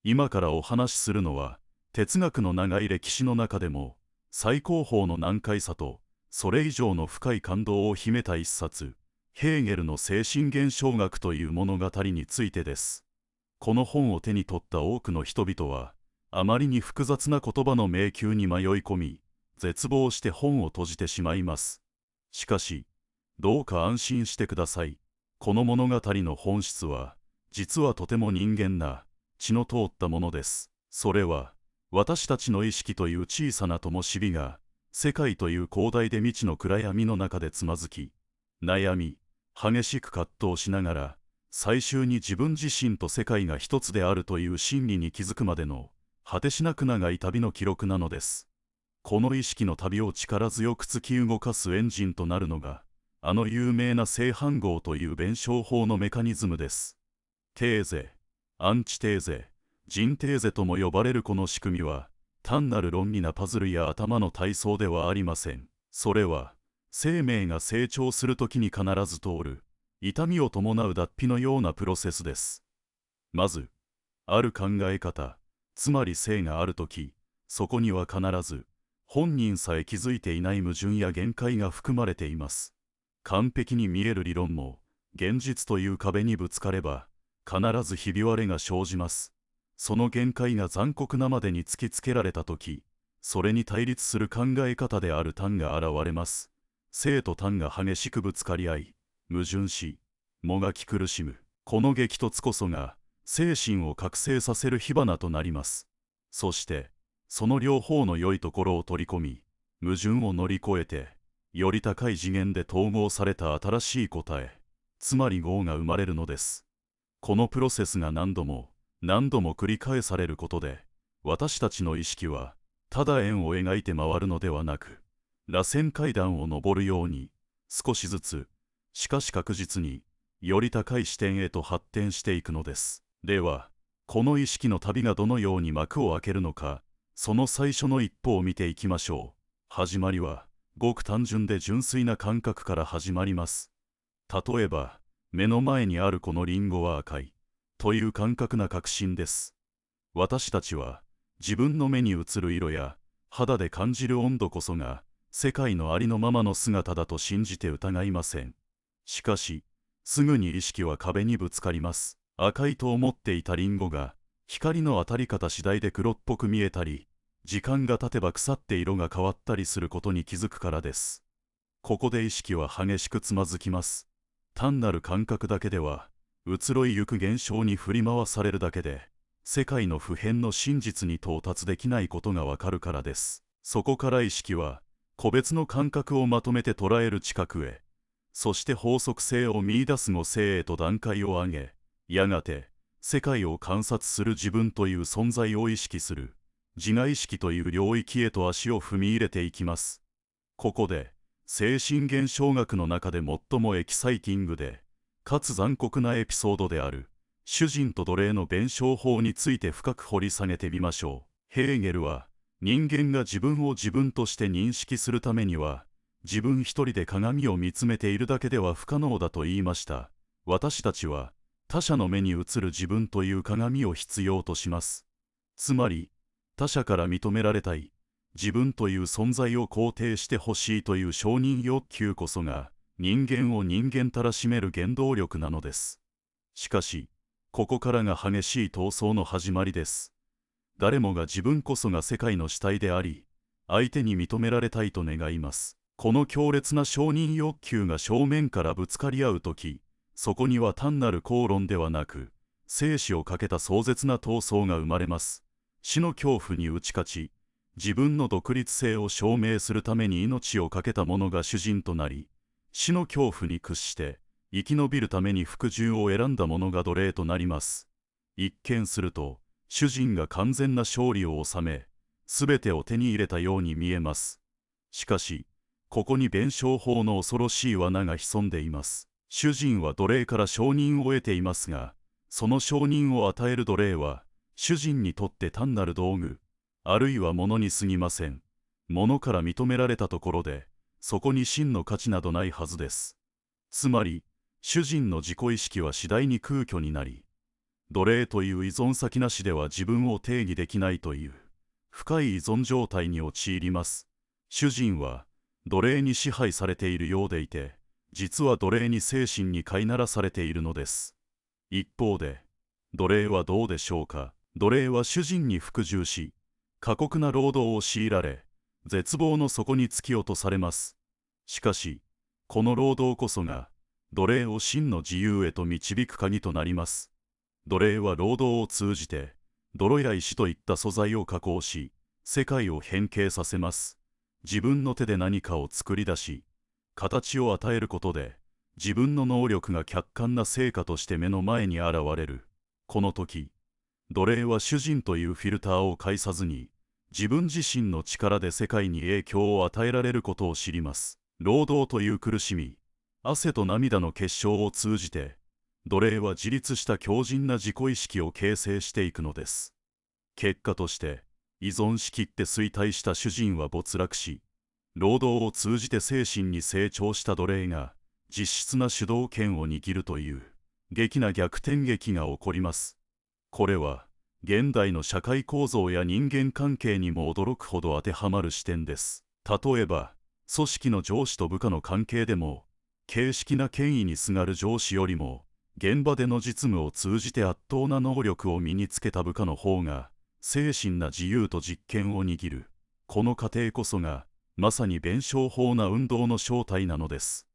今からお話しするのは、哲学の長い歴史の中でも、最高峰の難解さと、それ以上の深い感動を秘めた一冊、ヘーゲルの精神現象学という物語についてです。この本を手に取った多くの人々は、あまりに複雑な言葉の迷宮に迷い込み、絶望して本を閉じてしまいます。しかし、どうか安心してください。この物語の本質は、実はとても人間な、血の通ったものです。それは、私たちの意識という小さな灯火が、世界という広大で未知の暗闇の中でつまずき、悩み、激しく葛藤しながら、最終に自分自身と世界が一つであるという真理に気づくまでの、果てしなく長い旅の記録なのです。この意識の旅を力強く突き動かすエンジンとなるのが、あの有名な正反合という弁証法のメカニズムです。テーゼ、アンチテーゼ、ジンテーゼとも呼ばれるこの仕組みは、単なる論理なパズルや頭の体操ではありません。それは、生命が成長するときに必ず通る、痛みを伴う脱皮のようなプロセスです。まず、ある考え方、つまり性があるとき、そこには必ず、本人さえ気づいていない矛盾や限界が含まれています。完璧に見える理論も、現実という壁にぶつかれば、必ずひび割れが生じます。その限界が残酷なまでに突きつけられたとき、それに対立する考え方である単が現れます。性と単が激しくぶつかり合い、矛盾し、もがき苦しむ。この激突こそが、精神を覚醒させる火花となります。そして、その両方の良いところを取り込み、矛盾を乗り越えて、より高い次元で統合された新しい答え、つまり業が生まれるのです。このプロセスが何度も繰り返されることで、私たちの意識は、ただ円を描いて回るのではなく、螺旋階段を上るように、少しずつ、しかし確実に、より高い視点へと発展していくのです。では、この意識の旅がどのように幕を開けるのか、その最初の一歩を見ていきましょう。始まりは、ごく単純で純粋な感覚から始まります。例えば、目の前にあるこのリンゴは赤い、という感覚な確信です。私たちは、自分の目に映る色や、肌で感じる温度こそが、世界のありのままの姿だと信じて疑いません。しかし、すぐに意識は壁にぶつかります。赤いと思っていたリンゴが、光の当たり方次第で黒っぽく見えたり、時間が経てば腐って色が変わったりすることに気づくからです。ここで意識は激しくつまずきます。単なる感覚だけでは、移ろいゆく現象に振り回されるだけで、世界の普遍の真実に到達できないことがわかるからです。そこから意識は、個別の感覚をまとめて捉える知覚へ、そして法則性を見出す後性へと段階を上げ、やがて、世界を観察する自分という存在を意識する、自我意識という領域へと足を踏み入れていきます。ここで、精神現象学の中で最もエキサイティングで、かつ残酷なエピソードである、主人と奴隷の弁証法について深く掘り下げてみましょう。ヘーゲルは、人間が自分を自分として認識するためには、自分一人で鏡を見つめているだけでは不可能だと言いました。私たちは、他者の目に映る自分という鏡を必要とします。つまり、他者から認められたい、自分という存在を肯定してほしいという承認欲求こそが、人間を人間たらしめる原動力なのです。しかし、ここからが激しい闘争の始まりです。誰もが自分こそが世界の主体であり、相手に認められたいと願います。この強烈な承認欲求が正面からぶつかり合うとき、そこには単なる口論ではなく、生死をかけた壮絶な闘争が生まれます。死の恐怖に打ち勝ち、自分の独立性を証明するために命を懸けた者が主人となり、死の恐怖に屈して、生き延びるために服従を選んだ者が奴隷となります。一見すると、主人が完全な勝利を収め、すべてを手に入れたように見えます。しかし、ここに弁証法の恐ろしい罠が潜んでいます。主人は奴隷から承認を得ていますが、その承認を与える奴隷は、主人にとって単なる道具、あるいは物に過ぎません。物から認められたところで、そこに真の価値などないはずです。つまり、主人の自己意識は次第に空虚になり、奴隷という依存先なしでは自分を定義できないという深い依存状態に陥ります。主人は奴隷に支配されているようでいて、実は奴隷に精神に飼いならされているのです。一方で、奴隷はどうでしょうか。奴隷は主人に服従し、過酷な労働を強いられ、絶望の底に突き落とされます。しかし、この労働こそが、奴隷を真の自由へと導く鍵となります。奴隷は労働を通じて、泥や石といった素材を加工し、世界を変形させます。自分の手で何かを作り出し、形を与えることで、自分の能力が客観な成果として目の前に現れる。この時、奴隷は主人というフィルターを介さずに、自分自身の力で世界に影響を与えられることを知ります。労働という苦しみ、汗と涙の結晶を通じて、奴隷は自立した強靭な自己意識を形成していくのです。結果として、依存しきって衰退した主人は没落し、労働を通じて精神に成長した奴隷が、実質な主導権を握るという、劇な逆転劇が起こります。これは、現代の社会構造や人間関係にも驚くほど当てはまる視点です。例えば、組織の上司と部下の関係でも、形式な権威にすがる上司よりも、現場での実務を通じて圧倒な能力を身につけた部下の方が、精神な自由と実権を握る。この過程こそが、まさに弁証法な運動の正体なのです。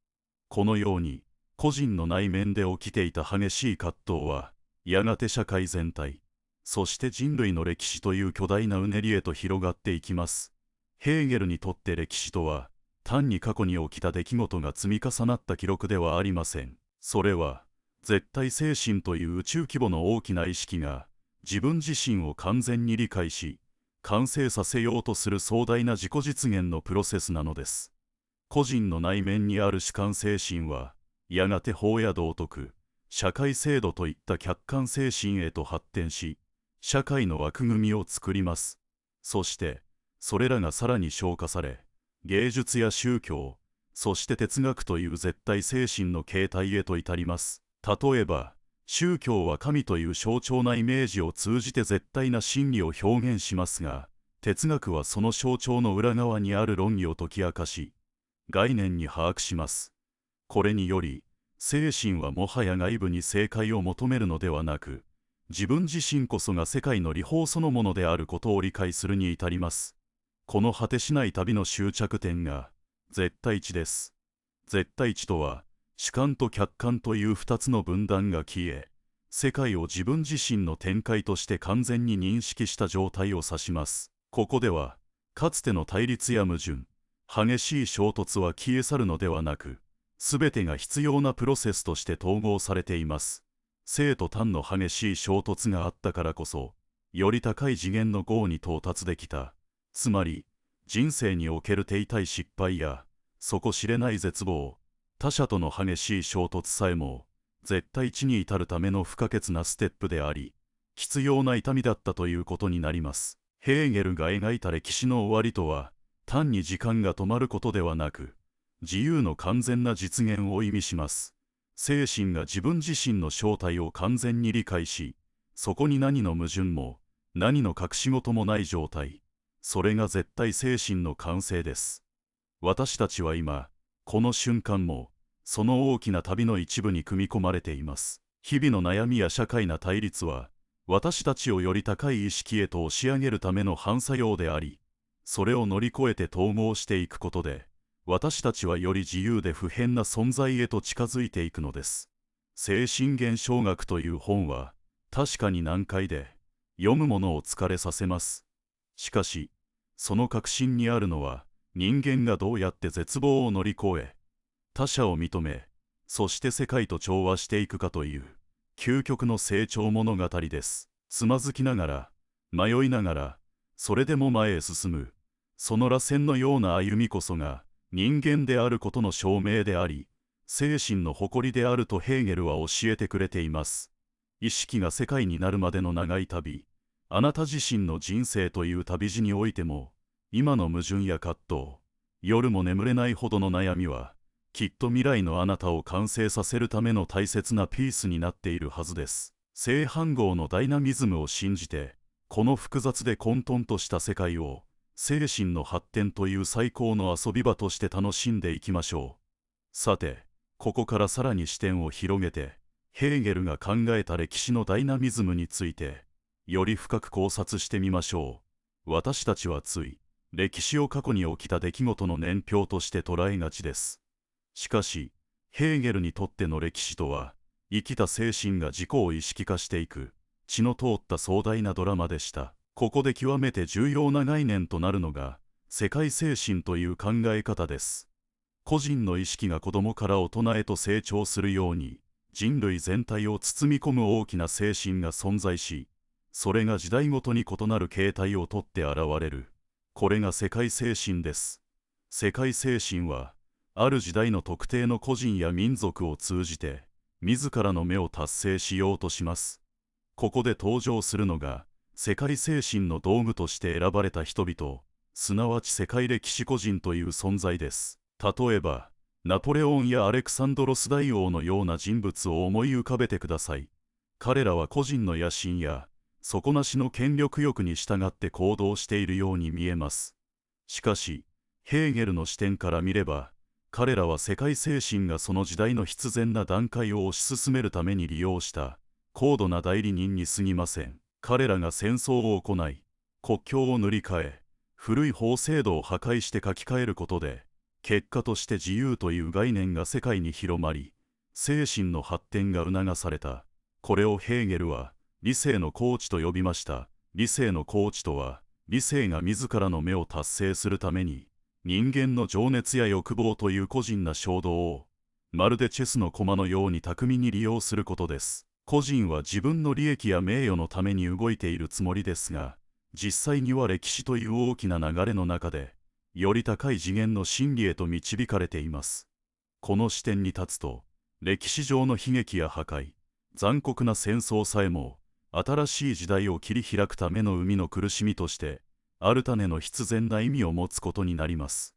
このように、個人の内面で起きていた激しい葛藤は、やがて社会全体、そして人類の歴史という巨大なうねりへと広がっていきます。ヘーゲルにとって歴史とは、単に過去に起きた出来事が積み重なった記録ではありません。それは、絶対精神という宇宙規模の大きな意識が、自分自身を完全に理解し、完成させようとする壮大な自己実現のプロセスなのです。個人の内面にある主観精神は、やがて法や道徳、社会制度といった客観精神へと発展し、社会の枠組みを作ります。そして、それらがさらに昇華され、芸術や宗教、そして哲学という絶対精神の形態へと至ります。例えば、宗教は神という象徴なイメージを通じて絶対な真理を表現しますが、哲学はその象徴の裏側にある論議を解き明かし、概念に把握します。これにより、精神はもはや外部に正解を求めるのではなく、自分自身こそが世界の理法そのものであることを理解するに至ります。この果てしない旅の終着点が、絶対値です。絶対値とは、主観と客観という二つの分断が消え、世界を自分自身の展開として完全に認識した状態を指します。ここでは、かつての対立や矛盾、激しい衝突は消え去るのではなく、すべてが必要なプロセスとして統合されています。生と単の激しい衝突があったからこそ、より高い次元の業に到達できた。つまり、人生における手痛い失敗や、底知れない絶望、他者との激しい衝突さえも、絶対値に至るための不可欠なステップであり、必要な痛みだったということになります。ヘーゲルが描いた歴史の終わりとは、単に時間が止まることではなく、自由の完全な実現を意味します。精神が自分自身の正体を完全に理解し、そこに何の矛盾も、何の隠し事もない状態。それが絶対精神の完成です。私たちは今、この瞬間も、その大きな旅の一部に組み込まれています。日々の悩みや社会な対立は、私たちをより高い意識へと押し上げるための反作用であり、それを乗り越えて統合していくことで、私たちはより自由で不変な存在へと近づいていくのです。精神現象学という本は、確かに難解で、読む者を疲れさせます。しかし、その核心にあるのは、人間がどうやって絶望を乗り越え、他者を認め、そして世界と調和していくかという、究極の成長物語です。つまずきながら、迷いながら、それでも前へ進む、その螺旋のような歩みこそが、人間であることの証明であり、精神の誇りであるとヘーゲルは教えてくれています。意識が世界になるまでの長い旅、あなた自身の人生という旅路においても、今の矛盾や葛藤、夜も眠れないほどの悩みは、きっと未来のあなたを完成させるための大切なピースになっているはずです。正反合のダイナミズムを信じて、この複雑で混沌とした世界を精神の発展という最高の遊び場として楽しんでいきましょう。さて、ここからさらに視点を広げて、ヘーゲルが考えた歴史のダイナミズムについて、より深く考察してみましょう。私たちはつい、歴史を過去に起きた出来事の年表として捉えがちです。しかし、ヘーゲルにとっての歴史とは、生きた精神が自己を意識化していく、血の通った壮大なドラマでした。ここで極めて重要な概念となるのが、世界精神という考え方です。個人の意識が子供から大人へと成長するように、人類全体を包み込む大きな精神が存在し、それが時代ごとに異なる形態をとって現れる。これが世界精神です。世界精神は、ある時代の特定の個人や民族を通じて、自らの目を達成しようとします。ここで登場するのが、世界精神の道具として選ばれた人々、すなわち世界歴史個人という存在です。例えば、ナポレオンやアレクサンドロス大王のような人物を思い浮かべてください。彼らは個人の野心や底なしの権力欲に従って行動しているように見えます。しかし、ヘーゲルの視点から見れば、彼らは世界精神がその時代の必然な段階を推し進めるために利用した高度な代理人に過ぎません。彼らが戦争を行い、国境を塗り替え、古い法制度を破壊して書き換えることで、結果として自由という概念が世界に広まり、精神の発展が促された。これをヘーゲルは理性の統治と呼びました。理性の統治とは、理性が自らの目を達成するために、人間の情熱や欲望という個人な衝動を、まるでチェスの駒のように巧みに利用することです。個人は自分の利益や名誉のために動いているつもりですが、実際には歴史という大きな流れの中で、より高い次元の真理へと導かれています。この視点に立つと、歴史上の悲劇や破壊、残酷な戦争さえも、新しい時代を切り開くための生みの苦しみとして、ある種の必然な意味を持つことになります。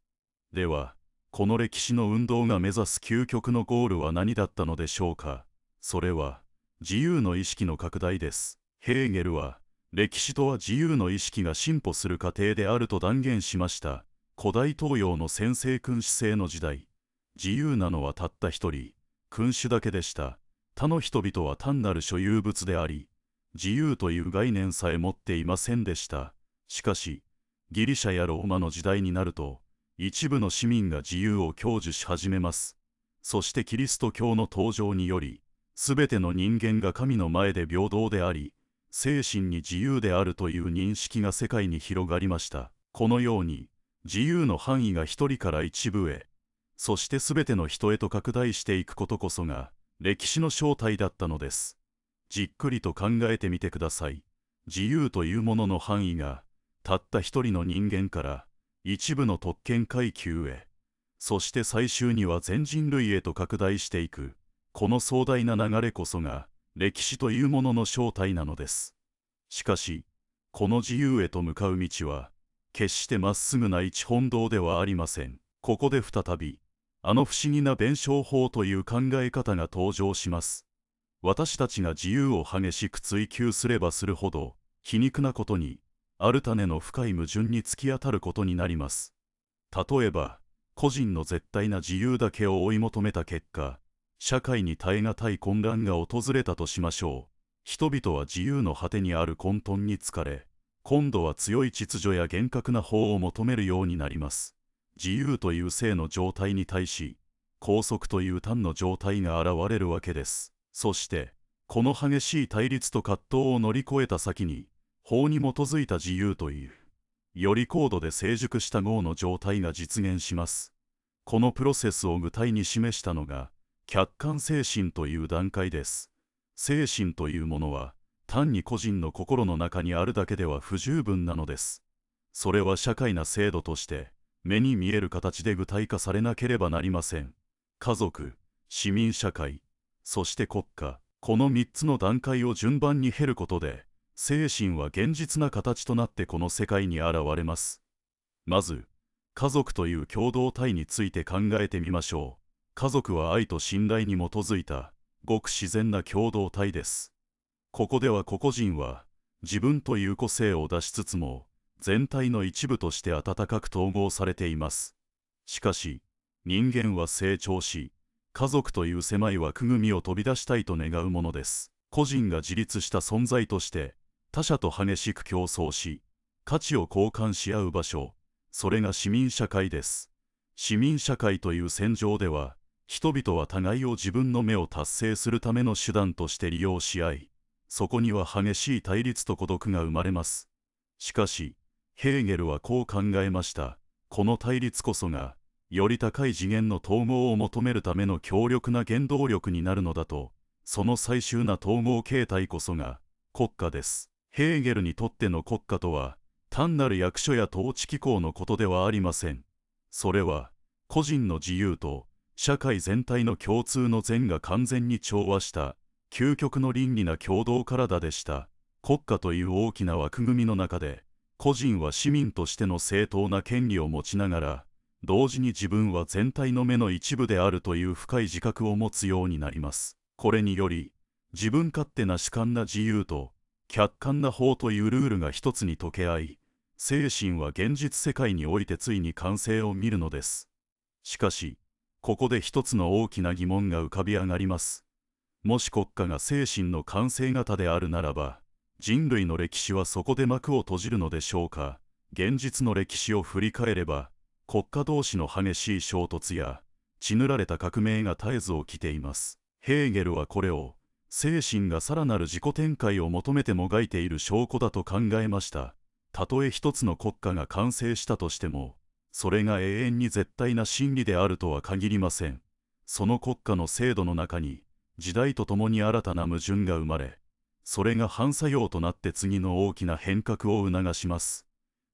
では、この歴史の運動が目指す究極のゴールは何だったのでしょうか。それは、自由の意識の拡大です。ヘーゲルは、歴史とは自由の意識が進歩する過程であると断言しました。古代東洋の専制君主制の時代、自由なのはたった一人、君主だけでした。他の人々は単なる所有物であり、自由という概念さえ持っていませんでした。しかし、ギリシャやローマの時代になると、一部の市民が自由を享受し始めます。そしてキリスト教の登場により、すべての人間が神の前で平等であり、精神に自由であるという認識が世界に広がりました。このように、自由の範囲が一人から一部へ、そしてすべての人へと拡大していくことこそが、歴史の正体だったのです。じっくりと考えてみてください。自由というものの範囲が、たった一人の人間から、一部の特権階級へ、そして最終には全人類へと拡大していく、この壮大な流れこそが、歴史というものの正体なのです。しかし、この自由へと向かう道は、決してまっすぐな一本道ではありません。ここで再び、あの不思議な弁証法という考え方が登場します。私たちが自由を激しく追求すればするほど、皮肉なことに、ある種の深い矛盾に突き当たることになります。例えば、個人の絶対な自由だけを追い求めた結果、社会に耐え難い混乱が訪れたとしましょう。人々は自由の果てにある混沌に疲れ、今度は強い秩序や厳格な法を求めるようになります。自由という性の状態に対し、拘束という単の状態が現れるわけです。そして、この激しい対立と葛藤を乗り越えた先に、法に基づいた自由という、より高度で成熟した業の状態が実現します。このプロセスを具体に示したのが、客観精神という段階です。精神というものは、単に個人の心の中にあるだけでは不十分なのです。それは社会な制度として、目に見える形で具体化されなければなりません。家族、市民社会、そして国家、この3つの段階を順番に経ることで、精神は現実な形となってこの世界に現れます。まず、家族という共同体について考えてみましょう。家族は愛と信頼に基づいた、ごく自然な共同体です。ここでは個々人は自分という個性を出しつつも全体の一部として温かく統合されています。しかし人間は成長し、家族という狭い枠組みを飛び出したいと願うものです。個人が自立した存在として他者と激しく競争し、価値を交換し合う場所、それが市民社会です。市民社会という戦場では、人々は互いを自分の目を達成するための手段として利用し合い、そこには激しい対立と孤独が生まれます。しかし、ヘーゲルはこう考えました。この対立こそが、より高い次元の統合を求めるための強力な原動力になるのだと、その最終な統合形態こそが国家です。ヘーゲルにとっての国家とは、単なる役所や統治機構のことではありません。それは、個人の自由と社会全体の共通の善が完全に調和した究極の倫理な共同体でした。国家という大きな枠組みの中で、個人は市民としての正当な権利を持ちながら、同時に自分は全体の目の一部であるという深い自覚を持つようになります。これにより、自分勝手な主観な自由と客観な法というルールが一つに溶け合い、精神は現実世界においてついに完成を見るのです。しかし、ここで一つの大きな疑問が浮かび上がります。もし国家が精神の完成型であるならば、人類の歴史はそこで幕を閉じるのでしょうか。現実の歴史を振り返れば、国家同士の激しい衝突や血塗られた革命が絶えず起きています。ヘーゲルはこれを精神がさらなる自己展開を求めてもがいている証拠だと考えました。たとえ一つの国家が完成したとしても、それが永遠に絶対な真理であるとは限りません。その国家の制度の中に時代とともに新たな矛盾が生まれ、それが反作用となって次の大きな変革を促します。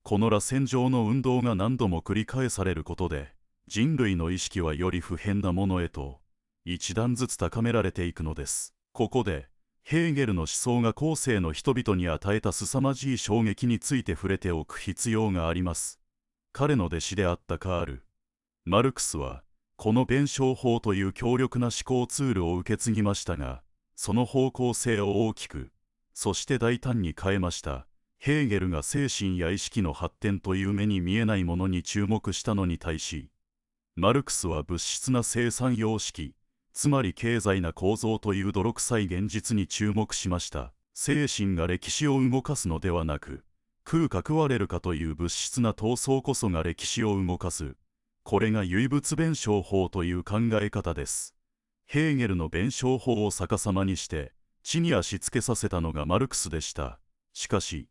この螺旋状の運動が何度も繰り返されることで、人類の意識はより不変なものへと一段ずつ高められていくのです。ここでヘーゲルの思想が後世の人々に与えた凄まじい衝撃について触れておく必要があります。彼の弟子であったカール・マルクスはこの弁証法という強力な思考ツールを受け継ぎましたが、その方向性を大きく、そして大胆に変えました。ヘーゲルが精神や意識の発展という目に見えないものに注目したのに対し、マルクスは物質な生産様式、つまり経済な構造という泥臭い現実に注目しました。精神が歴史を動かすのではなく、食うか食われるかという物質な闘争こそが歴史を動かす。これが唯物弁証法という考え方です。ヘーゲルの弁証法を逆さまにして地に足つけさせたのがマルクスでした。しかし、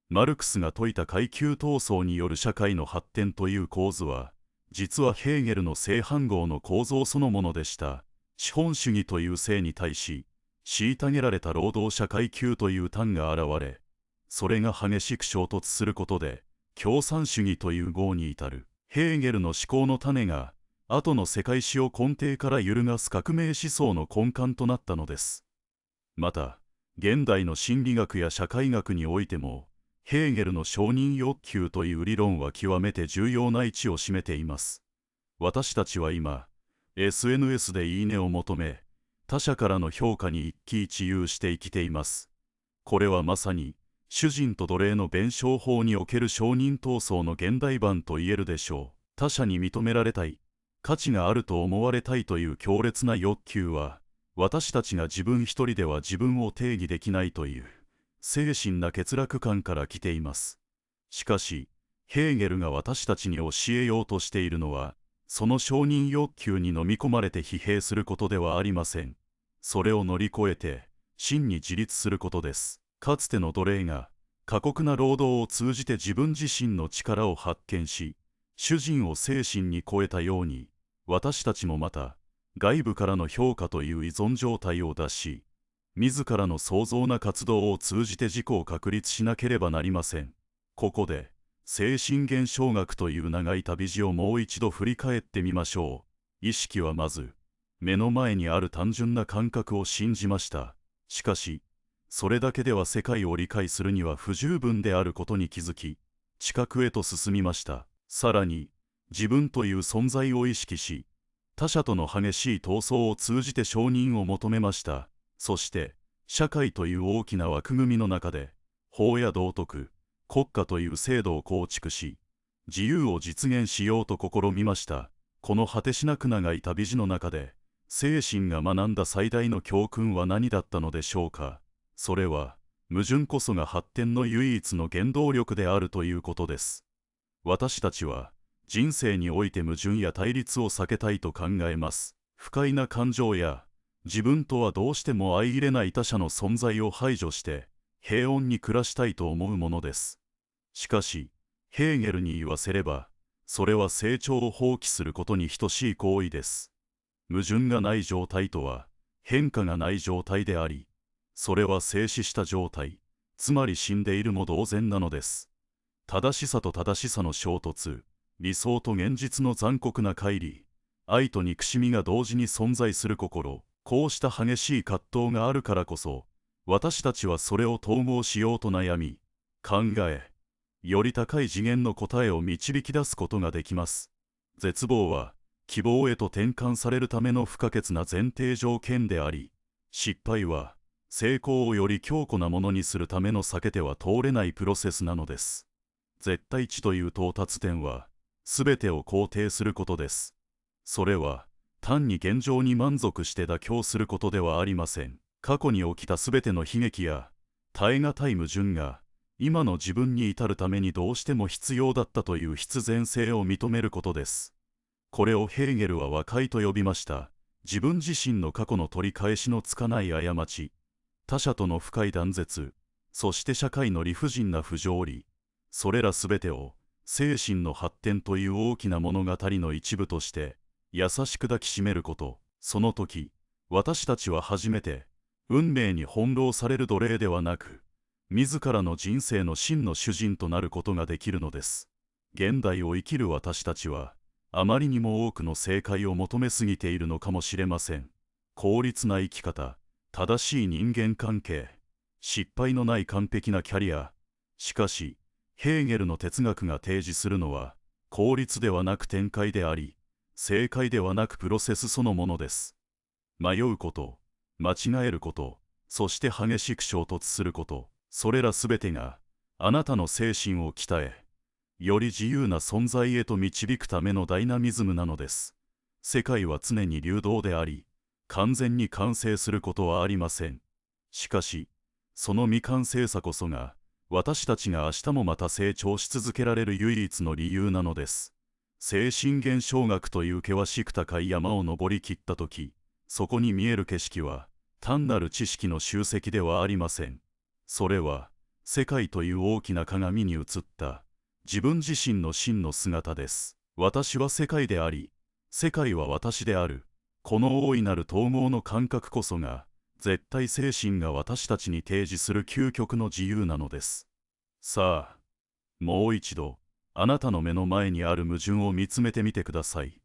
マルクスが説いた階級闘争による社会の発展という構図は、実はヘーゲルの正反合の構造そのものでした。資本主義という性に対し、虐げられた労働者階級という端が現れ、それが激しく衝突することで、共産主義という号に至る。ヘーゲルの思考の種が、後の世界史を根底から揺るがす革命思想の根幹となったのです。また、現代の心理学や社会学においても、ヘーゲルの承認欲求という理論は極めて重要な位置を占めています。私たちは今、SNS でいいねを求め、他者からの評価に一喜一憂して生きています。これはまさに、主人と奴隷の弁証法における承認闘争の現代版と言えるでしょう。他者に認められたい、価値があると思われたいという強烈な欲求は、私たちが自分一人では自分を定義できないという、精神な欠落感から来ています。しかし、ヘーゲルが私たちに教えようとしているのは、その承認欲求に飲み込まれて疲弊することではありません。それを乗り越えて、真に自立することです。かつての奴隷が、過酷な労働を通じて自分自身の力を発見し、主人を精神に超えたように、私たちもまた、外部からの評価という依存状態を脱し、自らの創造な活動を通じて自己を確立しなければなりません。ここで、精神現象学という長い旅路をもう一度振り返ってみましょう。意識はまず、目の前にある単純な感覚を信じました。しかし、それだけでは世界を理解するには不十分であることに気づき、知覚へと進みました。さらに、自分という存在を意識し、他者との激しい闘争を通じて承認を求めました。そして、社会という大きな枠組みの中で、法や道徳、国家という制度を構築し、自由を実現しようと試みました。この果てしなく長い旅路の中で、精神が学んだ最大の教訓は何だったのでしょうか。それは、矛盾こそが発展の唯一の原動力であるということです。私たちは、人生において矛盾や対立を避けたいと考えます。不快な感情や、自分とはどうしても相入れない他者の存在を排除して、平穏に暮らしたいと思うものです。しかし、ヘーゲルに言わせれば、それは成長を放棄することに等しい行為です。矛盾がない状態とは、変化がない状態であり、それは静止した状態、つまり死んでいるも同然なのです。正しさと正しさの衝突、理想と現実の残酷な乖離、愛と憎しみが同時に存在する心、こうした激しい葛藤があるからこそ、私たちはそれを統合しようと悩み、考え、より高い次元の答えを導き出すことができます。絶望は、希望へと転換されるための不可欠な前提条件であり、失敗は、成功をより強固なものにするための避けては通れないプロセスなのです。絶対値という到達点は、すべてを肯定することです。それは、単に現状に満足して妥協することではありません。過去に起きたすべての悲劇や、耐え難い矛盾が、今の自分に至るためにどうしても必要だったという必然性を認めることです。これをヘーゲルは和解と呼びました。自分自身の過去の取り返しのつかない過ち、他者との深い断絶、そして社会の理不尽な不条理、それらすべてを精神の発展という大きな物語の一部として優しく抱きしめること。その時、私たちは初めて運命に翻弄される奴隷ではなく、自らの人生の真の主人となることができるのです。現代を生きる私たちは、あまりにも多くの正解を求めすぎているのかもしれません。効率な生き方、正しい人間関係、失敗のない完璧なキャリア。しかし、ヘーゲルの哲学が提示するのは、効率ではなく展開であり、正解ではなくプロセスそのものです。迷うこと、間違えること、そして激しく衝突すること、それらすべてがあなたの精神を鍛え、より自由な存在へと導くためのダイナミズムなのです。世界は常に流動であり、完全に完成することはありません。しかし、その未完成さこそが、私たちが明日もまた成長し続けられる唯一の理由なのです。精神現象学という険しく高い山を登りきったとき、そこに見える景色は、単なる知識の集積ではありません。それは、世界という大きな鏡に映った、自分自身の真の姿です。私は世界であり、世界は私である。この大いなる統合の感覚こそが、絶対精神が私たちに提示する究極の自由なのです。さあ、もう一度、あなたの目の前にある矛盾を見つめてみてください。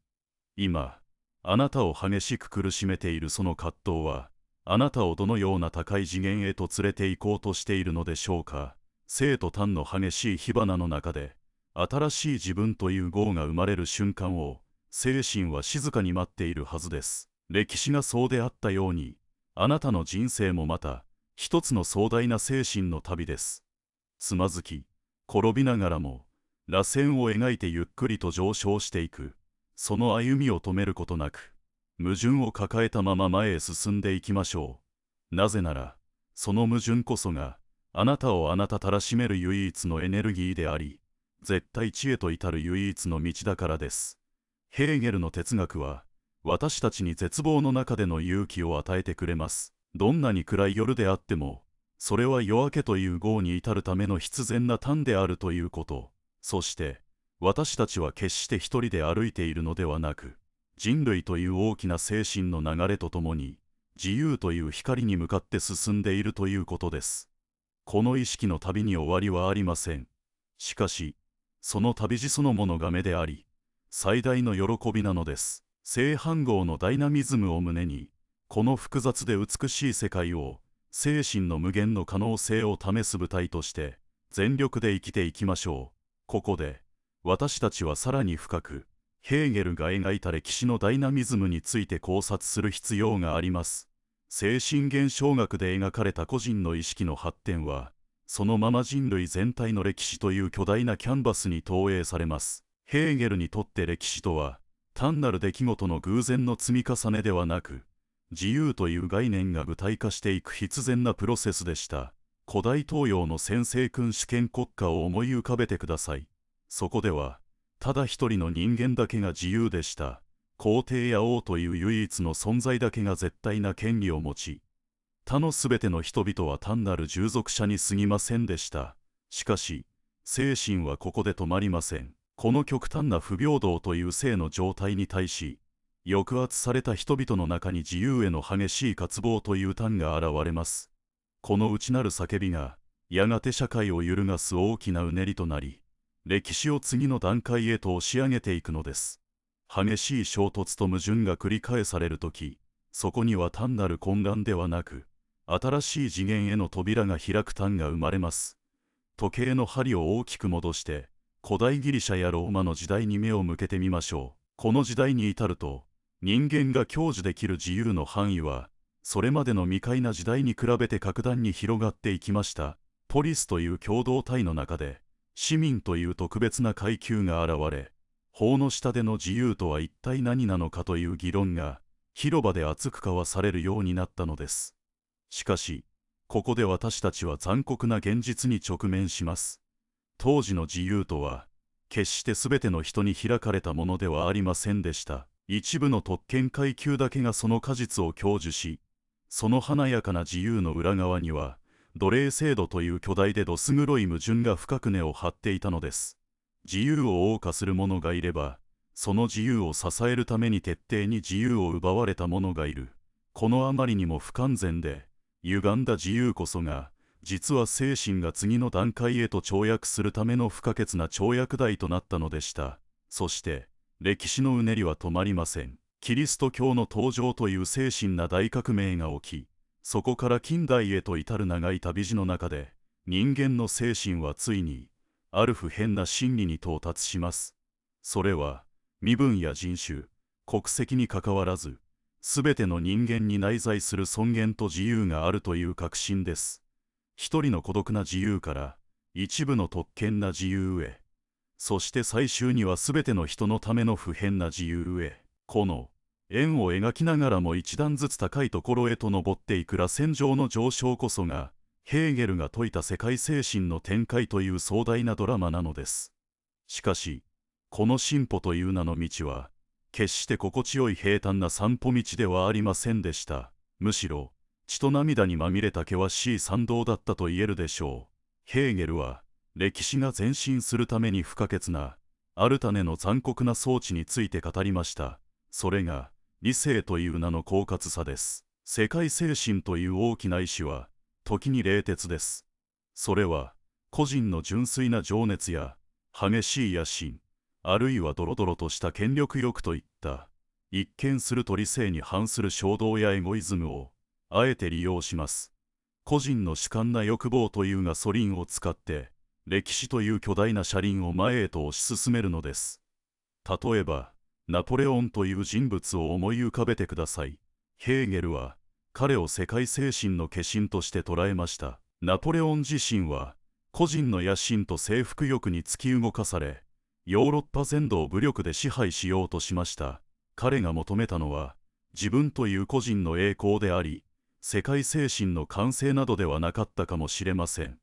今、あなたを激しく苦しめているその葛藤は、あなたをどのような高い次元へと連れて行こうとしているのでしょうか。生と単の激しい火花の中で、新しい自分という業が生まれる瞬間を、精神は静かに待っているはずです。歴史がそうであったように、あなたの人生もまた、一つの壮大な精神の旅です。つまずき、転びながらも、螺旋を描いてゆっくりと上昇していく。その歩みを止めることなく、矛盾を抱えたまま前へ進んでいきましょう。なぜなら、その矛盾こそが、あなたをあなたたらしめる唯一のエネルギーであり、絶対知恵と至る唯一の道だからです。ヘーゲルの哲学は、私たちに絶望の中での勇気を与えてくれます。どんなに暗い夜であっても、それは夜明けという業に至るための必然な端であるということ。そして、私たちは決して一人で歩いているのではなく、人類という大きな精神の流れとともに、自由という光に向かって進んでいるということです。この意識の旅に終わりはありません。しかし、その旅路そのものが目であり、最大の喜びなのです。正反合のダイナミズムを胸に、この複雑で美しい世界を、精神の無限の可能性を試す舞台として、全力で生きていきましょう。ここで、私たちはさらに深く、ヘーゲルが描いた歴史のダイナミズムについて考察する必要があります。精神現象学で描かれた個人の意識の発展は、そのまま人類全体の歴史という巨大なキャンバスに投影されます。ヘーゲルにとって歴史とは、単なる出来事の偶然の積み重ねではなく、自由という概念が具体化していく必然なプロセスでした。古代東洋の先制君主権国家を思い浮かべてください。そこでは、ただ一人の人間だけが自由でした。皇帝や王という唯一の存在だけが絶対な権利を持ち、他のすべての人々は単なる従属者に過ぎませんでした。しかし、精神はここで止まりません。この極端な不平等という性の状態に対し、抑圧された人々の中に自由への激しい渇望という端が現れます。この内なる叫びが、やがて社会を揺るがす大きなうねりとなり、歴史を次の段階へと押し上げていくのです。激しい衝突と矛盾が繰り返されるとき、そこには単なる混乱ではなく、新しい次元への扉が開く端が生まれます。時計の針を大きく戻して、古代ギリシャやローマの時代に目を向けてみましょう。この時代に至ると、人間が享受できる自由の範囲は、それまでの未開な時代に比べて格段に広がっていきました。ポリスという共同体の中で、市民という特別な階級が現れ、法の下での自由とは一体何なのかという議論が広場で熱く交わされるようになったのです。しかし、ここで私たちは残酷な現実に直面します。当時の自由とは、決して全ての人に開かれたものではありませんでした。一部の特権階級だけがその果実を享受し、その華やかな自由の裏側には、奴隷制度という巨大でどす黒い矛盾が深く根を張っていたのです。自由を謳歌する者がいれば、その自由を支えるために徹底に自由を奪われた者がいる。このあまりにも不完全で、歪んだ自由こそが、実は精神が次の段階へと跳躍するための不可欠な跳躍台となったのでした。そして、歴史のうねりは止まりません。キリスト教の登場という精神な大革命が起き、そこから近代へと至る長い旅路の中で、人間の精神はついに、ある不変な真理に到達します。それは、身分や人種、国籍にかかわらず、すべての人間に内在する尊厳と自由があるという確信です。一人の孤独な自由から、一部の特権な自由へ、そして最終にはすべての人のための不変な自由へ、この円を描きながらも一段ずつ高いところへと登っていく螺旋状の上昇こそが、ヘーゲルが説いた世界精神の展開という壮大なドラマなのです。しかし、この進歩という名の道は、決して心地よい平坦な散歩道ではありませんでした。むしろ、血と涙にまみれた険しい山道だったと言えるでしょう。ヘーゲルは、歴史が前進するために不可欠な、ある種の残酷な装置について語りました。それが、理性という名の狡猾さです。世界精神という大きな意志は、時に冷徹です。それは、個人の純粋な情熱や、激しい野心、あるいはドロドロとした権力欲といった、一見すると理性に反する衝動やエゴイズムを、あえて利用します。個人の主観な欲望というガソリンを使って、歴史という巨大な車輪を前へと推し進めるのです。例えば、ナポレオンという人物を思い浮かべてください。ヘーゲルは、彼を世界精神の化身として捉えました。ナポレオン自身は、個人の野心と征服欲に突き動かされ、ヨーロッパ全土を武力で支配しようとしました。彼が求めたのは、自分という個人の栄光であり、世界精神の完成などではなかったかもしれません。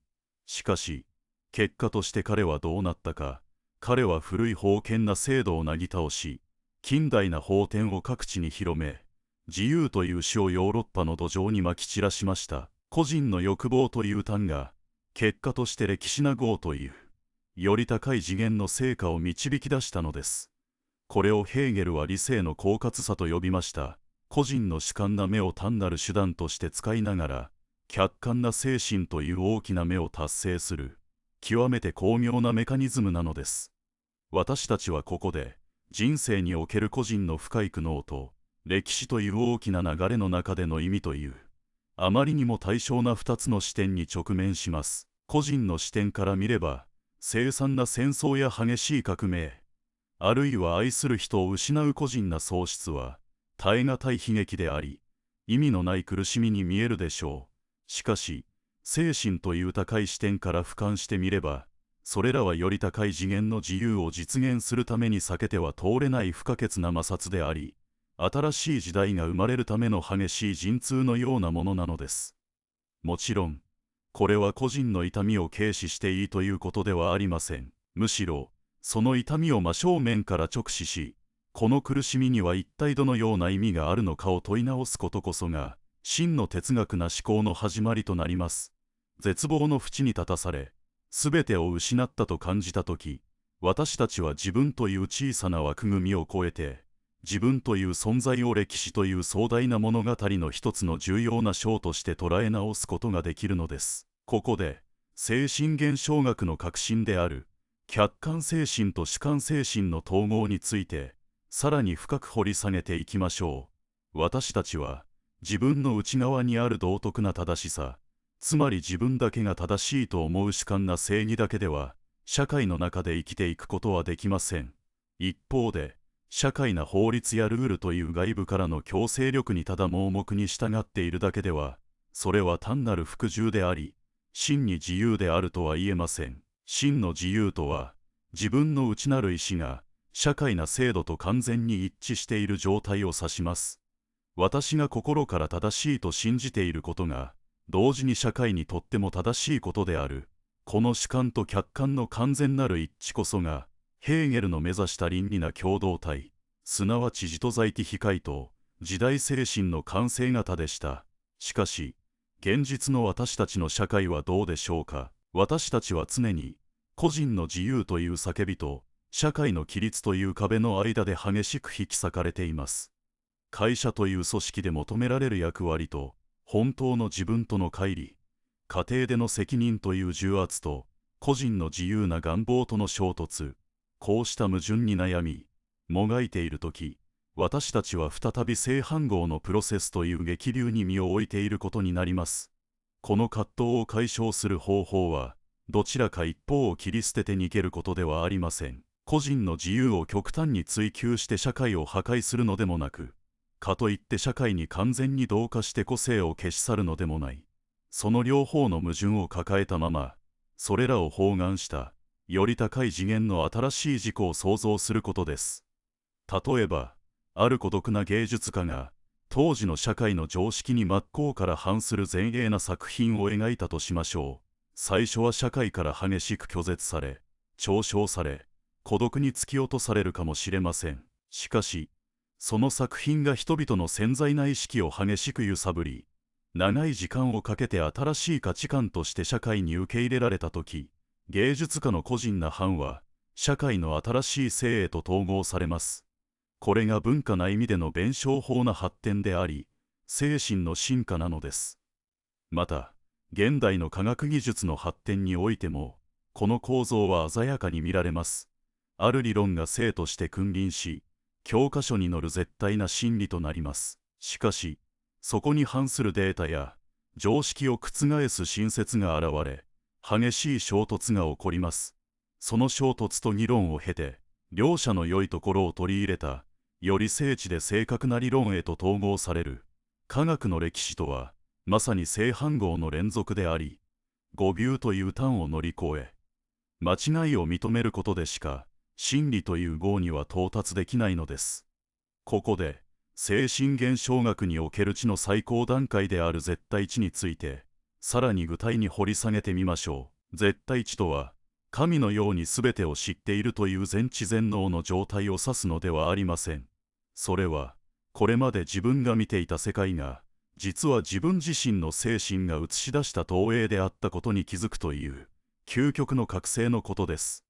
しかし、結果として彼はどうなったか。彼は古い封建な制度をなぎ倒し、近代な法典を各地に広め、自由という詩をヨーロッパの土壌にまき散らしました。個人の欲望という端が、結果として歴史な業という、より高い次元の成果を導き出したのです。これをヘーゲルは理性の狡猾さと呼びました。個人の主観な目を単なる手段として使いながら、客観な精神という大きな目を達成する、極めて巧妙なメカニズムなのです。私たちはここで、人生における個人の深い苦悩と、歴史という大きな流れの中での意味という、あまりにも対称な2つの視点に直面します。個人の視点から見れば、凄惨な戦争や激しい革命、あるいは愛する人を失う個人な喪失は、耐え難い悲劇であり、意味のない苦しみに見えるでしょう。しかし、精神という高い視点から俯瞰してみれば、それらはより高い次元の自由を実現するために避けては通れない不可欠な摩擦であり、新しい時代が生まれるための激しい陣痛のようなものなのです。もちろん、これは個人の痛みを軽視していいということではありません。むしろ、その痛みを真正面から直視し、この苦しみには一体どのような意味があるのかを問い直すことこそが、真の哲学な思考の始まりとなります。絶望の淵に立たされ、すべてを失ったと感じたとき、私たちは自分という小さな枠組みを超えて、自分という存在を歴史という壮大な物語の一つの重要な章として捉え直すことができるのです。ここで、精神現象学の核心である、客観精神と主観精神の統合について、さらに深く掘り下げていきましょう。私たちは、自分の内側にある道徳な正しさ、つまり自分だけが正しいと思う主観な正義だけでは、社会の中で生きていくことはできません。一方で、社会な法律やルールという外部からの強制力にただ盲目に従っているだけでは、それは単なる服従であり、真に自由であるとは言えません。真の自由とは、自分の内なる意志が、社会な制度と完全に一致している状態を指します。私が心から正しいと信じていることが、同時に社会にとっても正しいことである。この主観と客観の完全なる一致こそが、ヘーゲルの目指した倫理な共同体、すなわち自徒在的回答、時代精神の完成型でした。しかし、現実の私たちの社会はどうでしょうか。私たちは常に、個人の自由という叫びと、社会の規律という壁の間で激しく引き裂かれています。会社という組織で求められる役割と、本当の自分との乖離、家庭での責任という重圧と、個人の自由な願望との衝突、こうした矛盾に悩み、もがいているとき、私たちは再び正反合のプロセスという激流に身を置いていることになります。この葛藤を解消する方法は、どちらか一方を切り捨てて逃げることではありません。個人の自由を極端に追求して社会を破壊するのでもなく、かといって社会に完全に同化して個性を消し去るのでもない。その両方の矛盾を抱えたまま、それらを包含した、より高い次元の新しい自己を創造することです。例えば、ある孤独な芸術家が、当時の社会の常識に真っ向から反する前衛な作品を描いたとしましょう。最初は社会から激しく拒絶され、嘲笑され、孤独に突き落とされるかもしれません。しかし、その作品が人々の潜在な意識を激しく揺さぶり、長い時間をかけて新しい価値観として社会に受け入れられたとき、芸術家の個人な範は、社会の新しい性へと統合されます。これが文化な意味での弁証法な発展であり、精神の進化なのです。また、現代の科学技術の発展においても、この構造は鮮やかに見られます。ある理論が正として君臨し、教科書に載る絶対な真理となります。しかし、そこに反するデータや、常識を覆す新説が現れ、激しい衝突が起こります。その衝突と議論を経て、両者の良いところを取り入れた、より精緻で正確な理論へと統合される。科学の歴史とは、まさに正反合の連続であり、誤謬という端を乗り越え、間違いを認めることでしか、真理という号には到達できないのです。ここで、精神現象学における知の最高段階である絶対知について、さらに具体に掘り下げてみましょう。絶対知とは、神のように全てを知っているという全知全能の状態を指すのではありません。それは、これまで自分が見ていた世界が、実は自分自身の精神が映し出した投影であったことに気づくという、究極の覚醒のことです。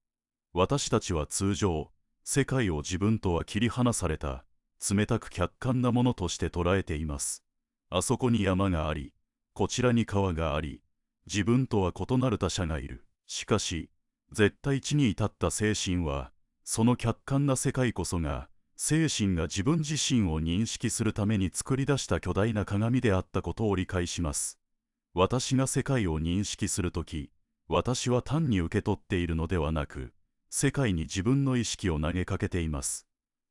私たちは通常、世界を自分とは切り離された、冷たく客観なものとして捉えています。あそこに山があり、こちらに川があり、自分とは異なる他者がいる。しかし、絶対知に至った精神は、その客観な世界こそが、精神が自分自身を認識するために作り出した巨大な鏡であったことを理解します。私が世界を認識するとき、私は単に受け取っているのではなく、世界に自分の意識を投げかけています。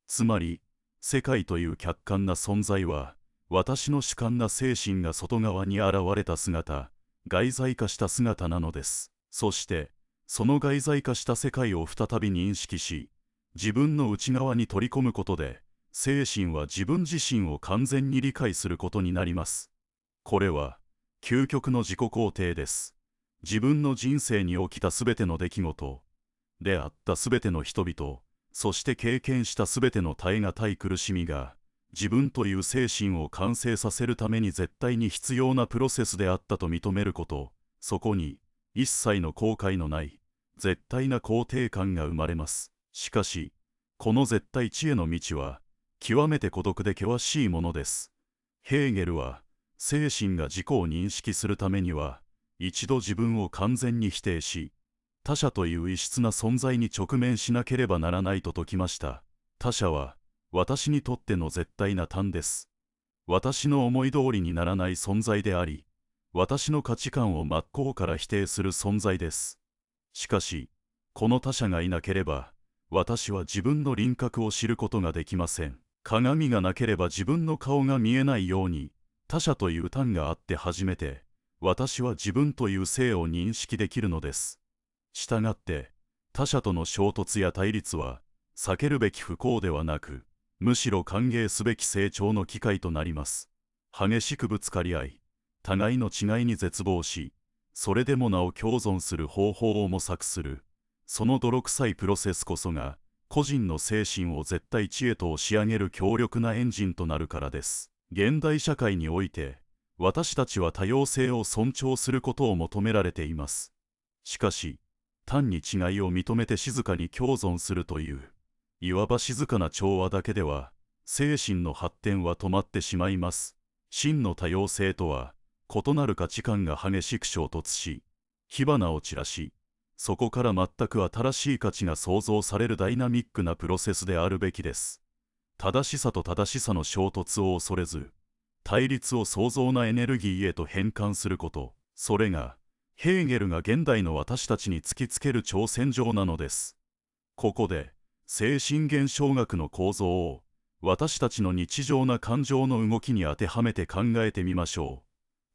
つまり、世界という客観な存在は、私の主観な精神が外側に現れた姿、外在化した姿なのです。そして、その外在化した世界を再び認識し、自分の内側に取り込むことで、精神は自分自身を完全に理解することになります。これは、究極の自己肯定です。自分の人生に起きたすべての出来事、出会ったすべての人々、そして経験したすべての耐え難い苦しみが、自分という精神を完成させるために絶対に必要なプロセスであったと認めること、そこに一切の後悔のない絶対な肯定感が生まれます。しかし、この絶対知への道は極めて孤独で険しいものです。ヘーゲルは、精神が自己を認識するためには、一度自分を完全に否定し、他者という異質な存在に直面しなければならないと説きました。他者は、私にとっての絶対な単です。私の思い通りにならない存在であり、私の価値観を真っ向から否定する存在です。しかし、この他者がいなければ、私は自分の輪郭を知ることができません。鏡がなければ自分の顔が見えないように、他者という単があって初めて、私は自分という性を認識できるのです。したがって、他者との衝突や対立は、避けるべき不幸ではなく、むしろ歓迎すべき成長の機会となります。激しくぶつかり合い、互いの違いに絶望し、それでもなお共存する方法を模索する、その泥臭いプロセスこそが、個人の精神を絶対知へと押し上げる強力なエンジンとなるからです。現代社会において、私たちは多様性を尊重することを求められています。しかし、単に違いを認めて静かに共存するという、いわば静かな調和だけでは、精神の発展は止まってしまいます。真の多様性とは、異なる価値観が激しく衝突し、火花を散らし、そこから全く新しい価値が創造されるダイナミックなプロセスであるべきです。正しさと正しさの衝突を恐れず、対立を創造なエネルギーへと変換すること、それが、ヘーゲルが現代の私たちに突きつける挑戦状なのです。ここで、精神現象学の構造を、私たちの日常な感情の動きに当てはめて考えてみましょ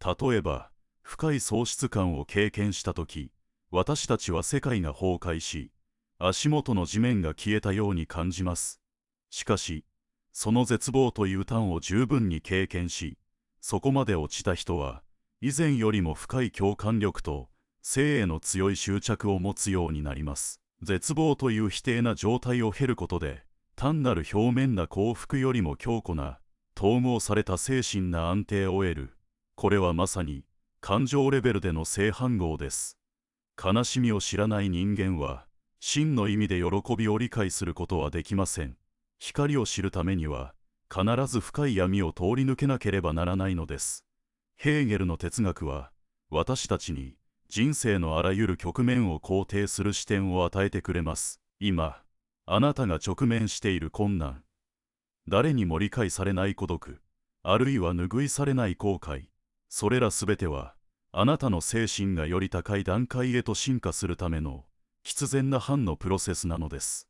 う。例えば、深い喪失感を経験したとき、私たちは世界が崩壊し、足元の地面が消えたように感じます。しかし、その絶望という端を十分に経験し、そこまで落ちた人は、以前よりも深い共感力と、生への強い執着を持つようになります。絶望という否定な状態を経ることで、単なる表面な幸福よりも強固な、統合された精神な安定を得る。これはまさに、感情レベルでの正反合です。悲しみを知らない人間は、真の意味で喜びを理解することはできません。光を知るためには、必ず深い闇を通り抜けなければならないのです。ヘーゲルの哲学は、私たちに、人生のあらゆる局面を肯定する視点を与えてくれます。今、あなたが直面している困難、誰にも理解されない孤独、あるいは拭いされない後悔、それらすべては、あなたの精神がより高い段階へと進化するための必然な反のプロセスなのです。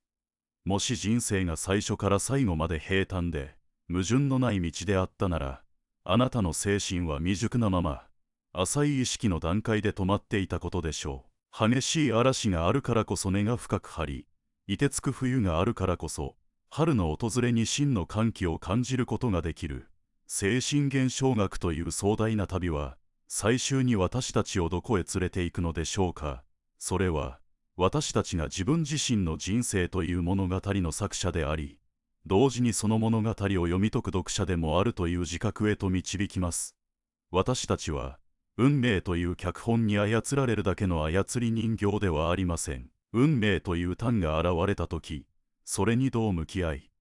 もし人生が最初から最後まで平坦で矛盾のない道であったなら、あなたの精神は未熟なまま、浅い意識の段階で止まっていたことでしょう。激しい嵐があるからこそ根が深く張り、凍てつく冬があるからこそ、春の訪れに真の歓喜を感じることができる。精神現象学という壮大な旅は、最終に私たちをどこへ連れて行くのでしょうか。それは、私たちが自分自身の人生という物語の作者であり、同時にその物語を読み解く読者でもあるという自覚へと導きます。私たちは、運命という脚本に操られるだけの操り人形ではありません。運命という単が現れたとき、それにどう向き合い、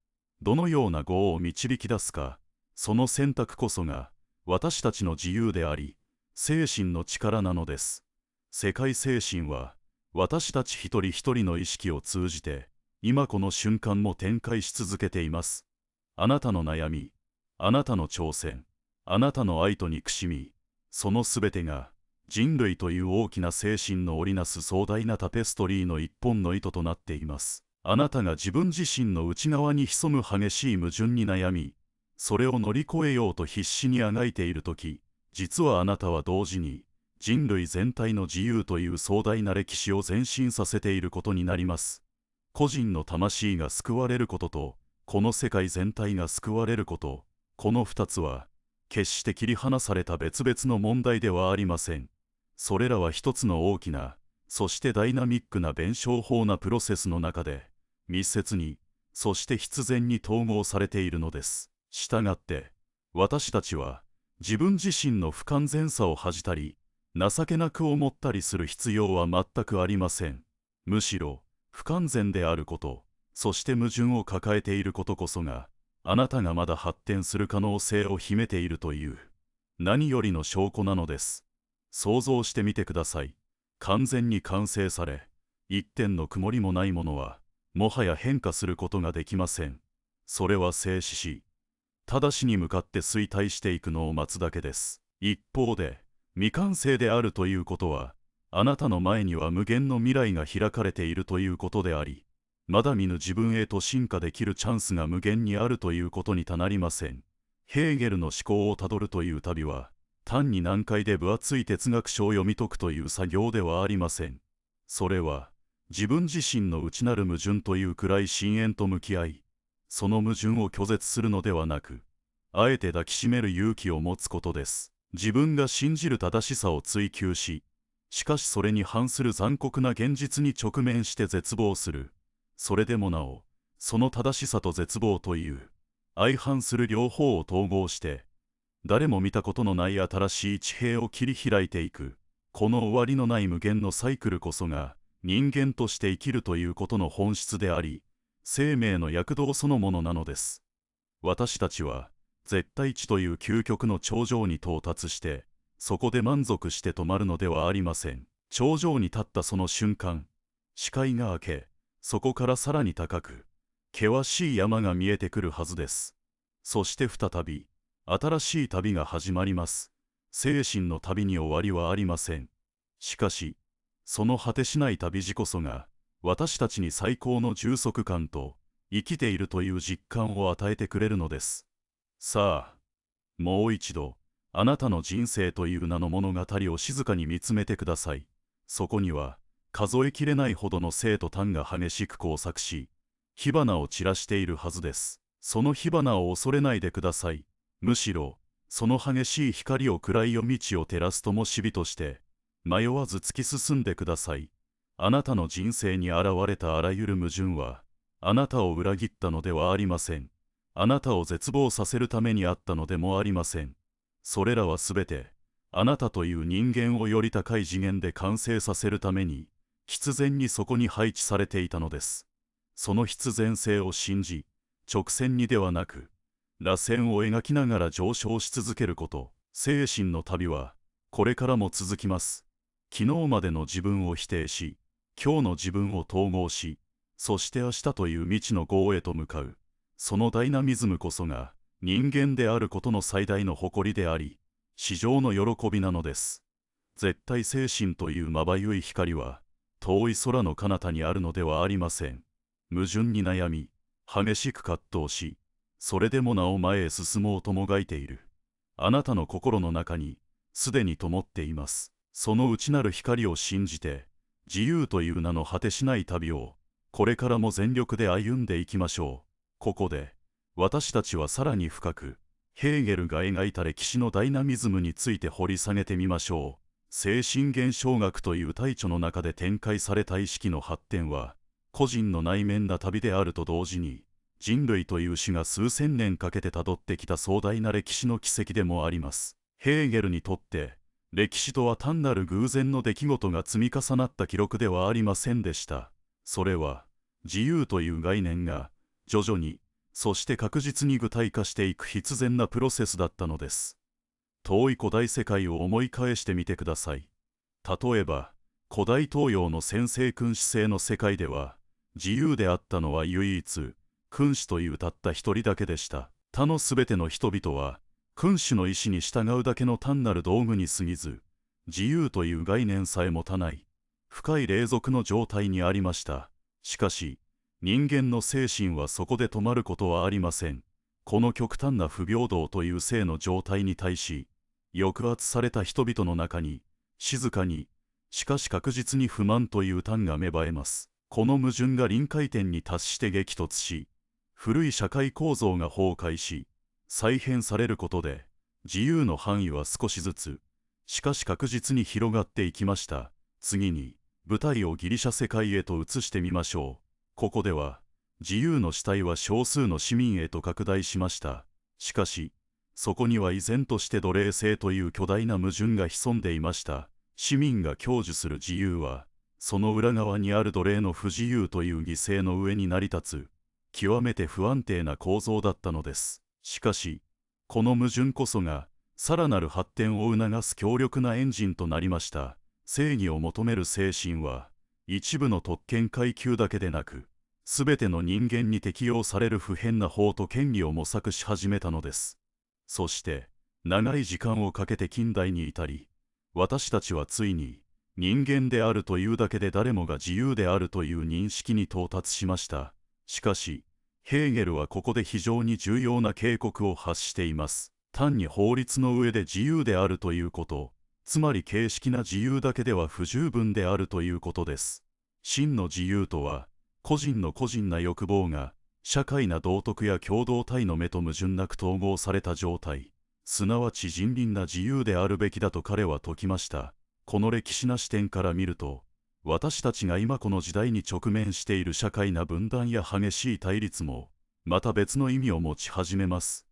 どのような業を導き出すか、その選択こそが、私たちの自由であり、精神の力なのです。世界精神は、私たち一人一人の意識を通じて、今この瞬間も展開し続けています。あなたの悩み、あなたの挑戦、あなたの愛と憎しみ、そのすべてが、人類という大きな精神の織りなす壮大なタペストリーの一本の糸となっています。あなたが自分自身の内側に潜む激しい矛盾に悩み、それを乗り越えようと必死にあがいているとき、実はあなたは同時に人類全体の自由という壮大な歴史を前進させていることになります。個人の魂が救われることと、この世界全体が救われること、この2つは決して切り離された別々の問題ではありません。それらは一つの大きな、そしてダイナミックな弁証法なプロセスの中で密接に、そして必然に統合されているのです。したがって私たちは自分自身の不完全さを恥じたり情けなく思ったりする必要は全くありません。むしろ不完全であること、そして矛盾を抱えていることこそがあなたがまだ発展する可能性を秘めているという何よりの証拠なのです。想像してみてください。完全に完成され一点の曇りもないものはもはや変化することができません。それは静止し、直しに向かって衰退していくのを待つだけです。一方で、未完成であるということは、あなたの前には無限の未来が開かれているということであり、まだ見ぬ自分へと進化できるチャンスが無限にあるということにたなりません。ヘーゲルの思考をたどるという旅は、単に難解で分厚い哲学書を読み解くという作業ではありません。それは、自分自身の内なる矛盾というくらい深淵と向き合い、その矛盾を拒絶するのではなく、あえて抱きしめる勇気を持つことです。自分が信じる正しさを追求し、しかしそれに反する残酷な現実に直面して絶望する。それでもなお、その正しさと絶望という相反する両方を統合して、誰も見たことのない新しい地平を切り開いていく、この終わりのない無限のサイクルこそが、人間として生きるということの本質であり、生命の躍動そのものなのです。私たちは絶対値という究極の頂上に到達して、そこで満足して止まるのではありません。頂上に立ったその瞬間、視界が開け、そこからさらに高く、険しい山が見えてくるはずです。そして再び、新しい旅が始まります。精神の旅に終わりはありません。しかし、その果てしない旅路こそが、私たちに最高の充足感と、生きているという実感を与えてくれるのです。さあ、もう一度、あなたの人生という名の物語を静かに見つめてください。そこには、数えきれないほどの生と炭が激しく交錯し、火花を散らしているはずです。その火花を恐れないでください。むしろ、その激しい光を暗い夜道を照らす灯火として、迷わず突き進んでください。あなたの人生に現れたあらゆる矛盾は、あなたを裏切ったのではありません。あなたを絶望させるためにあったのでもありません。それらはすべて、あなたという人間をより高い次元で完成させるために、必然にそこに配置されていたのです。その必然性を信じ、直線にではなく、螺旋を描きながら上昇し続けること、精神の旅は、これからも続きます。昨日までの自分を否定し、今日の自分を統合し、そして明日という未知のゴーへと向かう、そのダイナミズムこそが、人間であることの最大の誇りであり、至上の喜びなのです。絶対精神というまばゆい光は、遠い空の彼方にあるのではありません。矛盾に悩み、激しく葛藤し、それでもなお前へ進もうともがいている。あなたの心の中に、すでに灯っています。その内なる光を信じて、自由という名の果てしない旅を、これからも全力で歩んでいきましょう。ここで、私たちはさらに深く、ヘーゲルが描いた歴史のダイナミズムについて掘り下げてみましょう。精神現象学という大著の中で展開された意識の発展は、個人の内面な旅であると同時に、人類という種が数千年かけてたどってきた壮大な歴史の軌跡でもあります。ヘーゲルにとって、歴史とは単なる偶然の出来事が積み重なった記録ではありませんでした。それは、自由という概念が、徐々に、そして確実に具体化していく必然なプロセスだったのです。遠い古代世界を思い返してみてください。例えば、古代東洋の先制君主制の世界では、自由であったのは唯一、君主というたった一人だけでした。他のすべての人々は、君主の意志に従うだけの単なる道具に過ぎず、自由という概念さえ持たない、深い隷属の状態にありました。しかし、人間の精神はそこで止まることはありません。この極端な不平等という性の状態に対し、抑圧された人々の中に、静かに、しかし確実に不満という端が芽生えます。この矛盾が臨界点に達して激突し、古い社会構造が崩壊し、再編されることで、自由の範囲は少しずつ、しかし確実に広がっていきました。次に、舞台をギリシャ世界へと移してみましょう。ここでは、自由の主体は少数の市民へと拡大しました。しかし、そこには依然として奴隷制という巨大な矛盾が潜んでいました。市民が享受する自由は、その裏側にある奴隷の不自由という犠牲の上に成り立つ、極めて不安定な構造だったのです。しかし、この矛盾こそが、さらなる発展を促す強力なエンジンとなりました。正義を求める精神は、一部の特権階級だけでなく、すべての人間に適用される不変な法と権利を模索し始めたのです。そして、長い時間をかけて近代に至り、私たちはついに、人間であるというだけで誰もが自由であるという認識に到達しました。しかし、ヘーゲルはここで非常に重要な警告を発しています。単に法律の上で自由であるということ、つまり形式な自由だけでは不十分であるということです。真の自由とは、個人の個人な欲望が、社会な道徳や共同体の目と矛盾なく統合された状態、すなわち人倫な自由であるべきだと彼は説きました。この歴史な視点から見ると、私たちが今この時代に直面している社会な分断や激しい対立も、また別の意味を持ち始めます。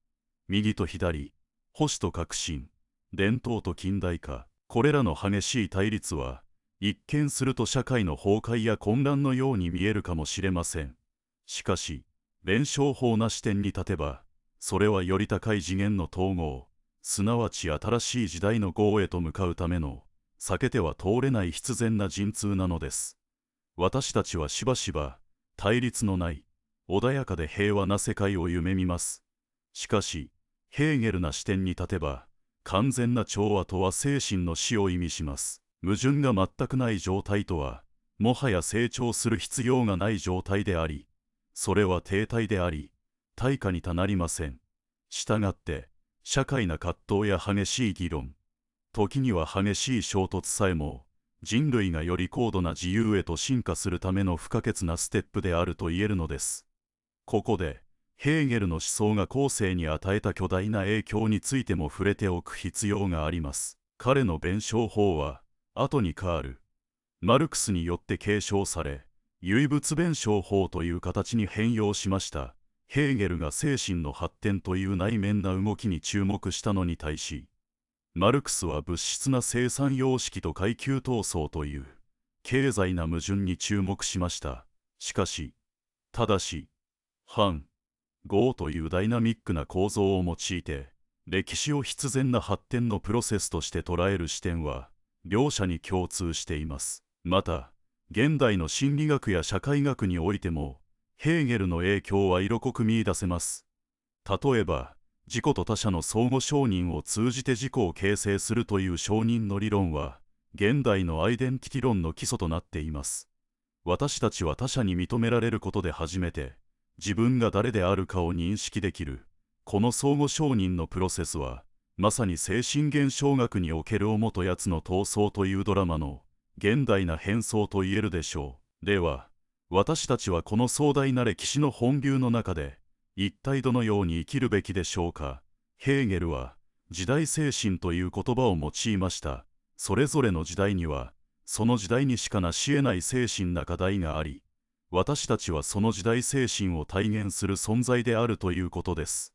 右と左、保守と革新、伝統と近代化、これらの激しい対立は、一見すると社会の崩壊や混乱のように見えるかもしれません。しかし、弁証法な視点に立てば、それはより高い次元の統合、すなわち新しい時代の号へと向かうための、避けては通れない必然な陣痛なのです。私たちはしばしば、対立のない、穏やかで平和な世界を夢見ます。しかし、ヘーゲルな視点に立てば、完全な調和とは精神の死を意味します。矛盾が全くない状態とは、もはや成長する必要がない状態であり、それは停滞であり、対価に他なりません。したがって、社会な葛藤や激しい議論、時には激しい衝突さえも、人類がより高度な自由へと進化するための不可欠なステップであると言えるのです。ここで、ヘーゲルの思想が後世に与えた巨大な影響についても触れておく必要があります。彼の弁証法は、後にカール・マルクスによって継承され、唯物弁証法という形に変容しました。ヘーゲルが精神の発展という内面な動きに注目したのに対し、マルクスは物質な生産様式と階級闘争という経済な矛盾に注目しました。しかし、ただし、反合というダイナミックな構造を用いて、歴史を必然な発展のプロセスとして捉える視点は、両者に共通しています。また、現代の心理学や社会学においても、ヘーゲルの影響は色濃く見出せます。例えば、自己と他者の相互承認を通じて自己を形成するという承認の理論は、現代のアイデンティティ論の基礎となっています。私たちは他者に認められることで初めて、自分が誰であるかを認識できる。この相互承認のプロセスは、まさに精神現象学における面とやつの闘争というドラマの現代な変装と言えるでしょう。では、私たちはこの壮大な歴史の本流の中で、一体どのように生きるべきでしょうか。ヘーゲルは、時代精神という言葉を用いました。それぞれの時代には、その時代にしかなし得ない精神な課題があり、私たちはその時代精神を体現する存在であるということです。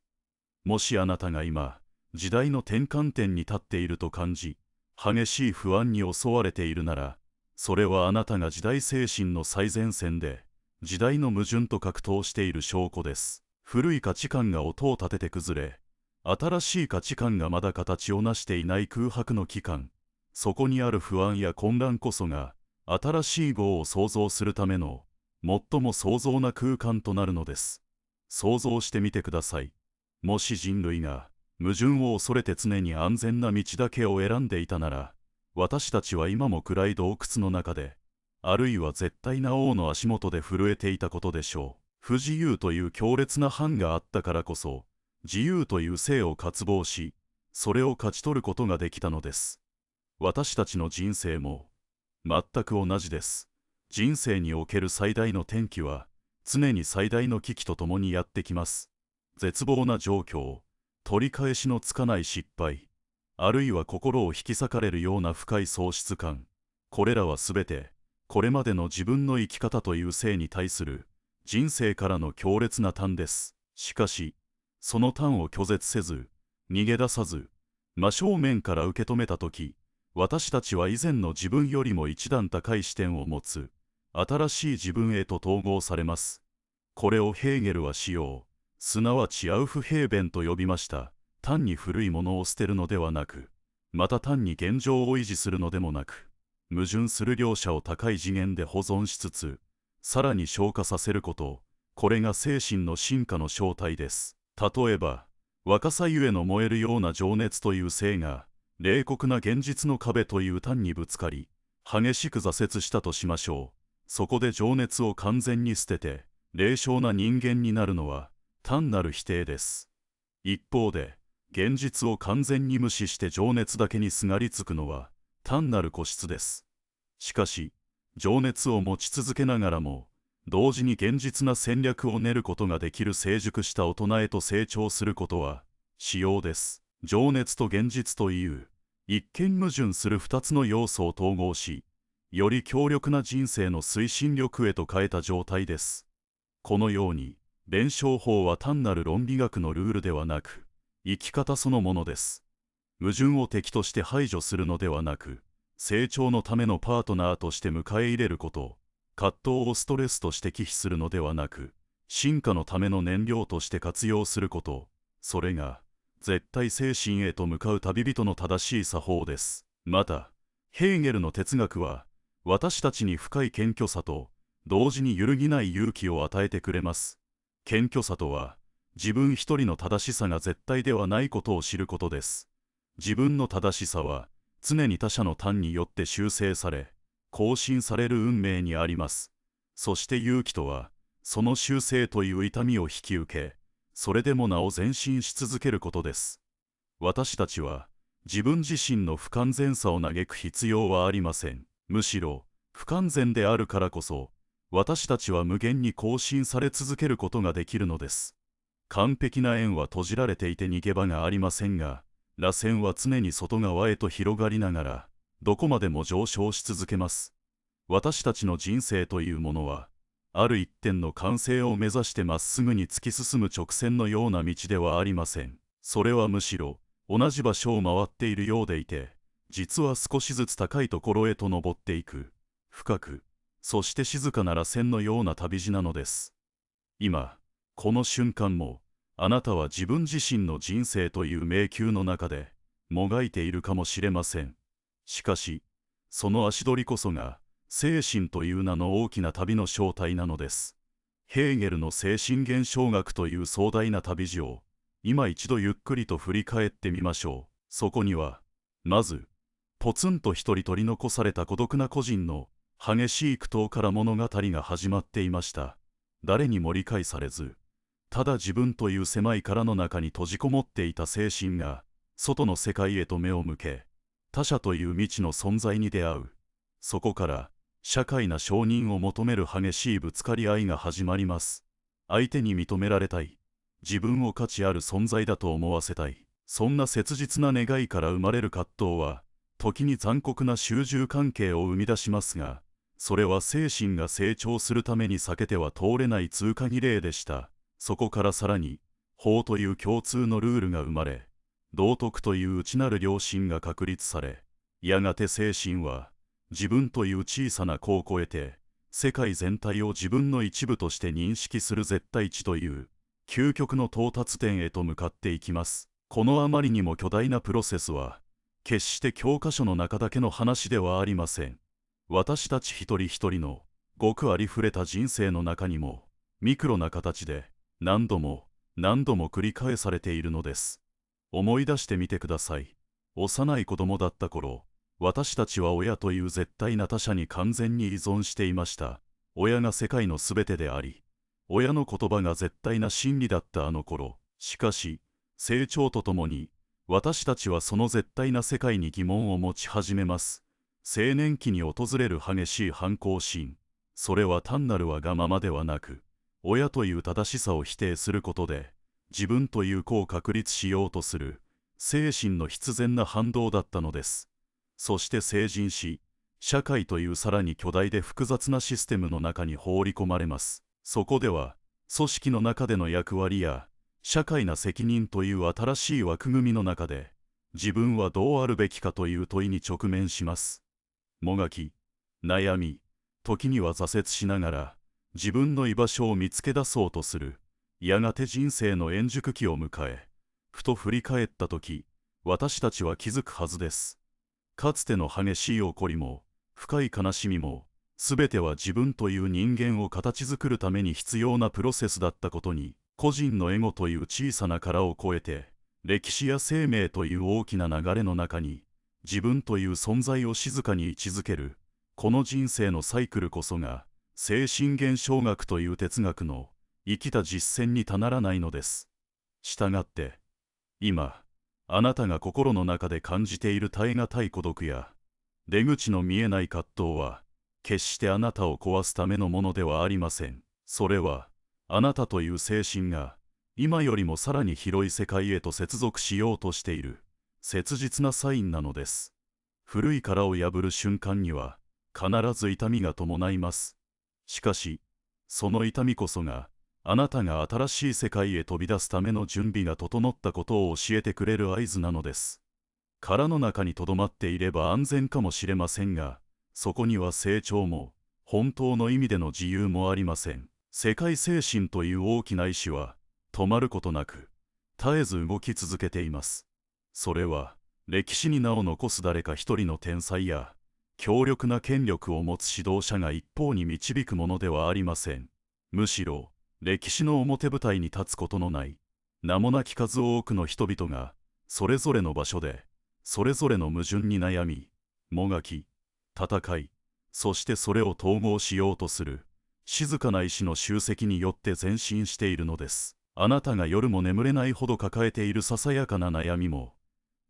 もしあなたが今、時代の転換点に立っていると感じ、激しい不安に襲われているなら、それはあなたが時代精神の最前線で、時代の矛盾と格闘している証拠です。古い価値観が音を立てて崩れ、新しい価値観がまだ形を成していない空白の期間、そこにある不安や混乱こそが、新しい業を創造するための、最も創造な空間となるのです。想像してみてください。もし人類が、矛盾を恐れて常に安全な道だけを選んでいたなら、私たちは今も暗い洞窟の中で、あるいは絶対な王の足元で震えていたことでしょう。不自由という強烈な範があったからこそ、自由という性を渇望し、それを勝ち取ることができたのです。私たちの人生も全く同じです。人生における最大の転機は、常に最大の危機とともにやってきます。絶望な状況、取り返しのつかない失敗、あるいは心を引き裂かれるような深い喪失感、これらはすべて、これまでの自分の生き方という性に対する人生からの強烈な端です。しかし、その端を拒絶せず、逃げ出さず、真正面から受け止めたとき、私たちは以前の自分よりも一段高い視点を持つ、新しい自分へと統合されます。これをヘーゲルは使用、すなわちアウフヘーベンと呼びました。単に古いものを捨てるのではなく、また単に現状を維持するのでもなく、矛盾する両者を高い次元で保存しつつ、さらに昇華させること、これが精神の進化の正体です。例えば、若さゆえの燃えるような情熱という性が、冷酷な現実の壁という端にぶつかり、激しく挫折したとしましょう。そこで情熱を完全に捨てて、冷笑な人間になるのは、単なる否定です。一方で、現実を完全に無視して情熱だけにすがりつくのは、単なる固執です。しかし、情熱を持ち続けながらも、同時に現実な戦略を練ることができる成熟した大人へと成長することは、至要です。情熱と現実という、一見矛盾する二つの要素を統合し、より強力な人生の推進力へと変えた状態です。このように、弁証法は単なる論理学のルールではなく、生き方そのものです。矛盾を敵として排除するのではなく、成長のためのパートナーとして迎え入れること、葛藤をストレスとして忌避するのではなく、進化のための燃料として活用すること、それが、絶対精神へと向かう旅人の正しい作法です。また、ヘーゲルの哲学は、私たちに深い謙虚さと、同時に揺るぎない勇気を与えてくれます。謙虚さとは、自分一人の正しさが絶対ではないことを知ることです。自分の正しさは、常に他者の端によって修正され、更新される運命にあります。そして勇気とは、その修正という痛みを引き受け、それでもなお前進し続けることです。私たちは、自分自身の不完全さを嘆く必要はありません。むしろ、不完全であるからこそ、私たちは無限に更新され続けることができるのです。完璧な円は閉じられていて逃げ場がありませんが、螺旋は常に外側へと広がりながら、どこまでも上昇し続けます。私たちの人生というものは、ある一点の完成を目指してまっすぐに突き進む直線のような道ではありません。それはむしろ、同じ場所を回っているようでいて、実は少しずつ高いところへと登っていく、深く、そして静かな螺旋のような旅路なのです。今、この瞬間も、あなたは自分自身の人生という迷宮の中で、もがいているかもしれません。しかし、その足取りこそが、精神という名の大きな旅の正体なのです。ヘーゲルの精神現象学という壮大な旅路を、今一度ゆっくりと振り返ってみましょう。そこには、まず、ポツンと一人取り残された孤独な個人の激しい苦闘から物語が始まっていました。誰にも理解されず、ただ自分という狭い殻の中に閉じこもっていた精神が、外の世界へと目を向け、他者という未知の存在に出会う。そこから、社会な承認を求める激しいぶつかり合いが始まります。相手に認められたい。自分を価値ある存在だと思わせたい。そんな切実な願いから生まれる葛藤は、時に残酷な習従関係を生み出しますが、それは精神が成長するために避けては通れない通過儀礼でした。そこからさらに、法という共通のルールが生まれ、道徳という内なる良心が確立され、やがて精神は、自分という小さな子を超えて、世界全体を自分の一部として認識する絶対値という、究極の到達点へと向かっていきます。このあまりにも巨大なプロセスは、決して教科書の中だけの話ではありません。私たち一人一人の、ごくありふれた人生の中にも、ミクロな形で、何度も、何度も繰り返されているのです。思い出してみてください。幼い子供だった頃、私たちは親という絶対な他者に完全に依存していました。親が世界のすべてであり、親の言葉が絶対な真理だったあの頃。しかし、成長とともに、私たちはその絶対な世界に疑問を持ち始めます。青年期に訪れる激しい反抗心、それは単なるわがままではなく、親という正しさを否定することで、自分という子を確立しようとする、精神の必然な反動だったのです。そして成人し、社会というさらに巨大で複雑なシステムの中に放り込まれます。そこでは、組織の中での役割や、社会な責任という新しい枠組みの中で、自分はどうあるべきかという問いに直面します。もがき、悩み、時には挫折しながら、自分の居場所を見つけ出そうとする。やがて人生の円熟期を迎え、ふと振り返った時、私たちは気づくはずです。かつての激しい怒りも、深い悲しみも、すべては自分という人間を形作るために必要なプロセスだったことに、個人のエゴという小さな殻を越えて、歴史や生命という大きな流れの中に、自分という存在を静かに位置づける、この人生のサイクルこそが、精神現象学という哲学の生きた実践に他ならないのです。したがって、今、あなたが心の中で感じている耐え難い孤独や、出口の見えない葛藤は、決してあなたを壊すためのものではありません。それは、あなたという精神が、今よりもさらに広い世界へと接続しようとしている、切実なサインなのです。古い殻を破る瞬間には、必ず痛みが伴います。しかし、その痛みこそが、あなたが新しい世界へ飛び出すための準備が整ったことを教えてくれる合図なのです。殻の中にとどまっていれば安全かもしれませんが、そこには成長も、本当の意味での自由もありません。世界精神という大きな意志は、止まることなく、絶えず動き続けています。それは、歴史に名を残す誰か一人の天才や、強力な権力を持つ指導者が一方に導くものではありません。むしろ、歴史の表舞台に立つことのない、名もなき数多くの人々が、それぞれの場所で、それぞれの矛盾に悩み、もがき、戦い、そしてそれを統合しようとする、静かな意志の集積によって前進しているのです。あなたが夜も眠れないほど抱えているささやかな悩みも、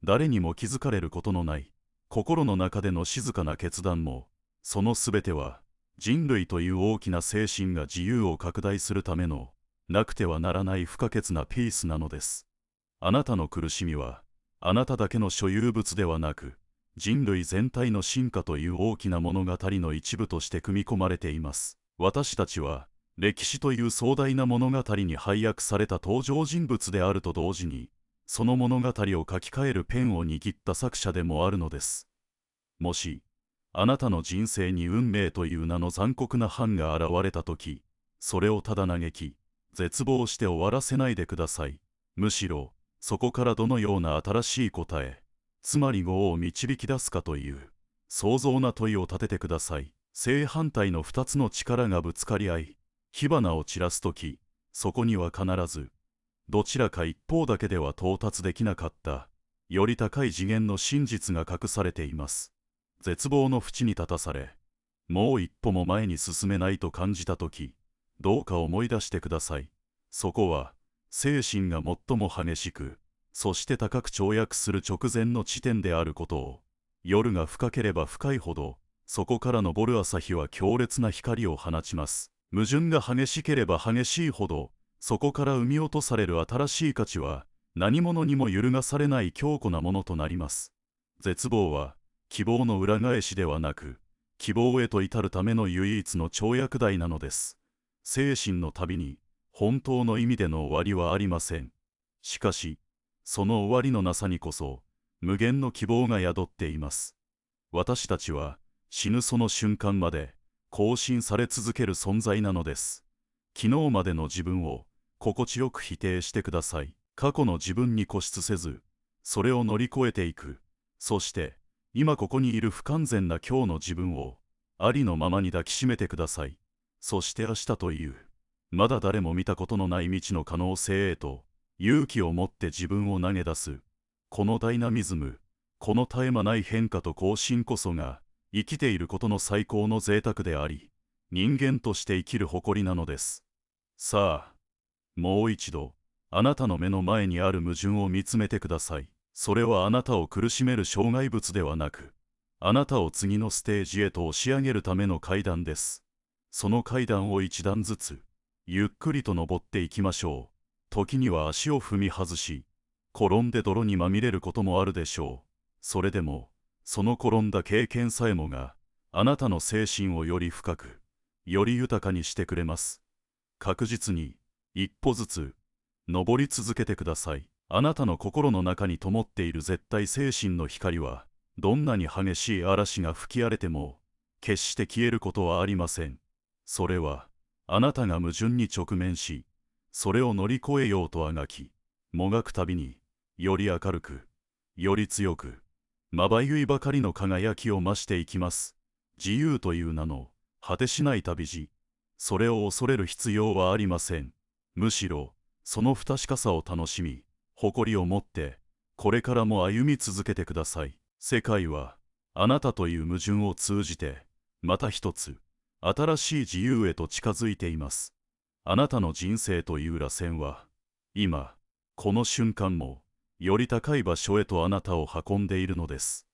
誰にも気づかれることのない、心の中での静かな決断も、そのすべては、人類という大きな精神が自由を拡大するための、なくてはならない不可欠なピースなのです。あなたの苦しみは、あなただけの所有物ではなく、人類全体の進化という大きな物語の一部として組み込まれています。私たちは、歴史という壮大な物語に配役された登場人物であると同時に、その物語を書き換えるペンを握った作者でもあるのです。もし、あなたの人生に運命という名の残酷な犯が現れたとき、それをただ嘆き、絶望して終わらせないでください。むしろ、そこからどのような新しい答え、つまり業を導き出すかという、創造な問いを立ててください。正反対の二つの力がぶつかり合い、火花を散らすとき、そこには必ず、どちらか一方だけでは到達できなかった、より高い次元の真実が隠されています。絶望の淵に立たされ、もう一歩も前に進めないと感じたとき、どうか思い出してください。そこは、精神が最も激しく、そして高く跳躍する直前の地点であることを、夜が深ければ深いほど、そこから昇る朝日は強烈な光を放ちます。矛盾が激しければ激しいほど、そこから生み落とされる新しい価値は、何者にも揺るがされない強固なものとなります。絶望は、希望の裏返しではなく、希望へと至るための唯一の跳躍台なのです。精神の旅に、本当の意味での終わりはありません。しかし、その終わりのなさにこそ、無限の希望が宿っています。私たちは、死ぬその瞬間まで、更新され続ける存在なのです。昨日までの自分を、心地よく否定してください。過去の自分に固執せず、それを乗り越えていく。そして、今ここにいる不完全な今日の自分を、ありのままに抱きしめてください。そして明日という、まだ誰も見たことのない未知の可能性へと、勇気を持って自分を投げ出す。このダイナミズム、この絶え間ない変化と更新こそが、生きていることの最高の贅沢であり、人間として生きる誇りなのです。さあ、もう一度、あなたの目の前にある矛盾を見つめてください。それはあなたを苦しめる障害物ではなく、あなたを次のステージへと押し上げるための階段です。その階段を一段ずつ、ゆっくりと登っていきましょう。時には足を踏み外し、転んで泥にまみれることもあるでしょう。それでも、その転んだ経験さえもが、あなたの精神をより深く、より豊かにしてくれます。確実に、一歩ずつ、登り続けてください。あなたの心の中に灯っている絶対精神の光は、どんなに激しい嵐が吹き荒れても、決して消えることはありません。それは、あなたが矛盾に直面し、それを乗り越えようとあがき、もがくたびに、より明るく、より強く、まばゆいばかりの輝きを増していきます。自由という名の果てしない旅路、それを恐れる必要はありません。むしろ、その不確かさを楽しみ、誇りを持って、これからも歩み続けてください。世界は、あなたという矛盾を通じて、また一つ、新しい自由へと近づいています。あなたの人生という螺旋は、今、この瞬間も、より高い場所へとあなたを運んでいるのです。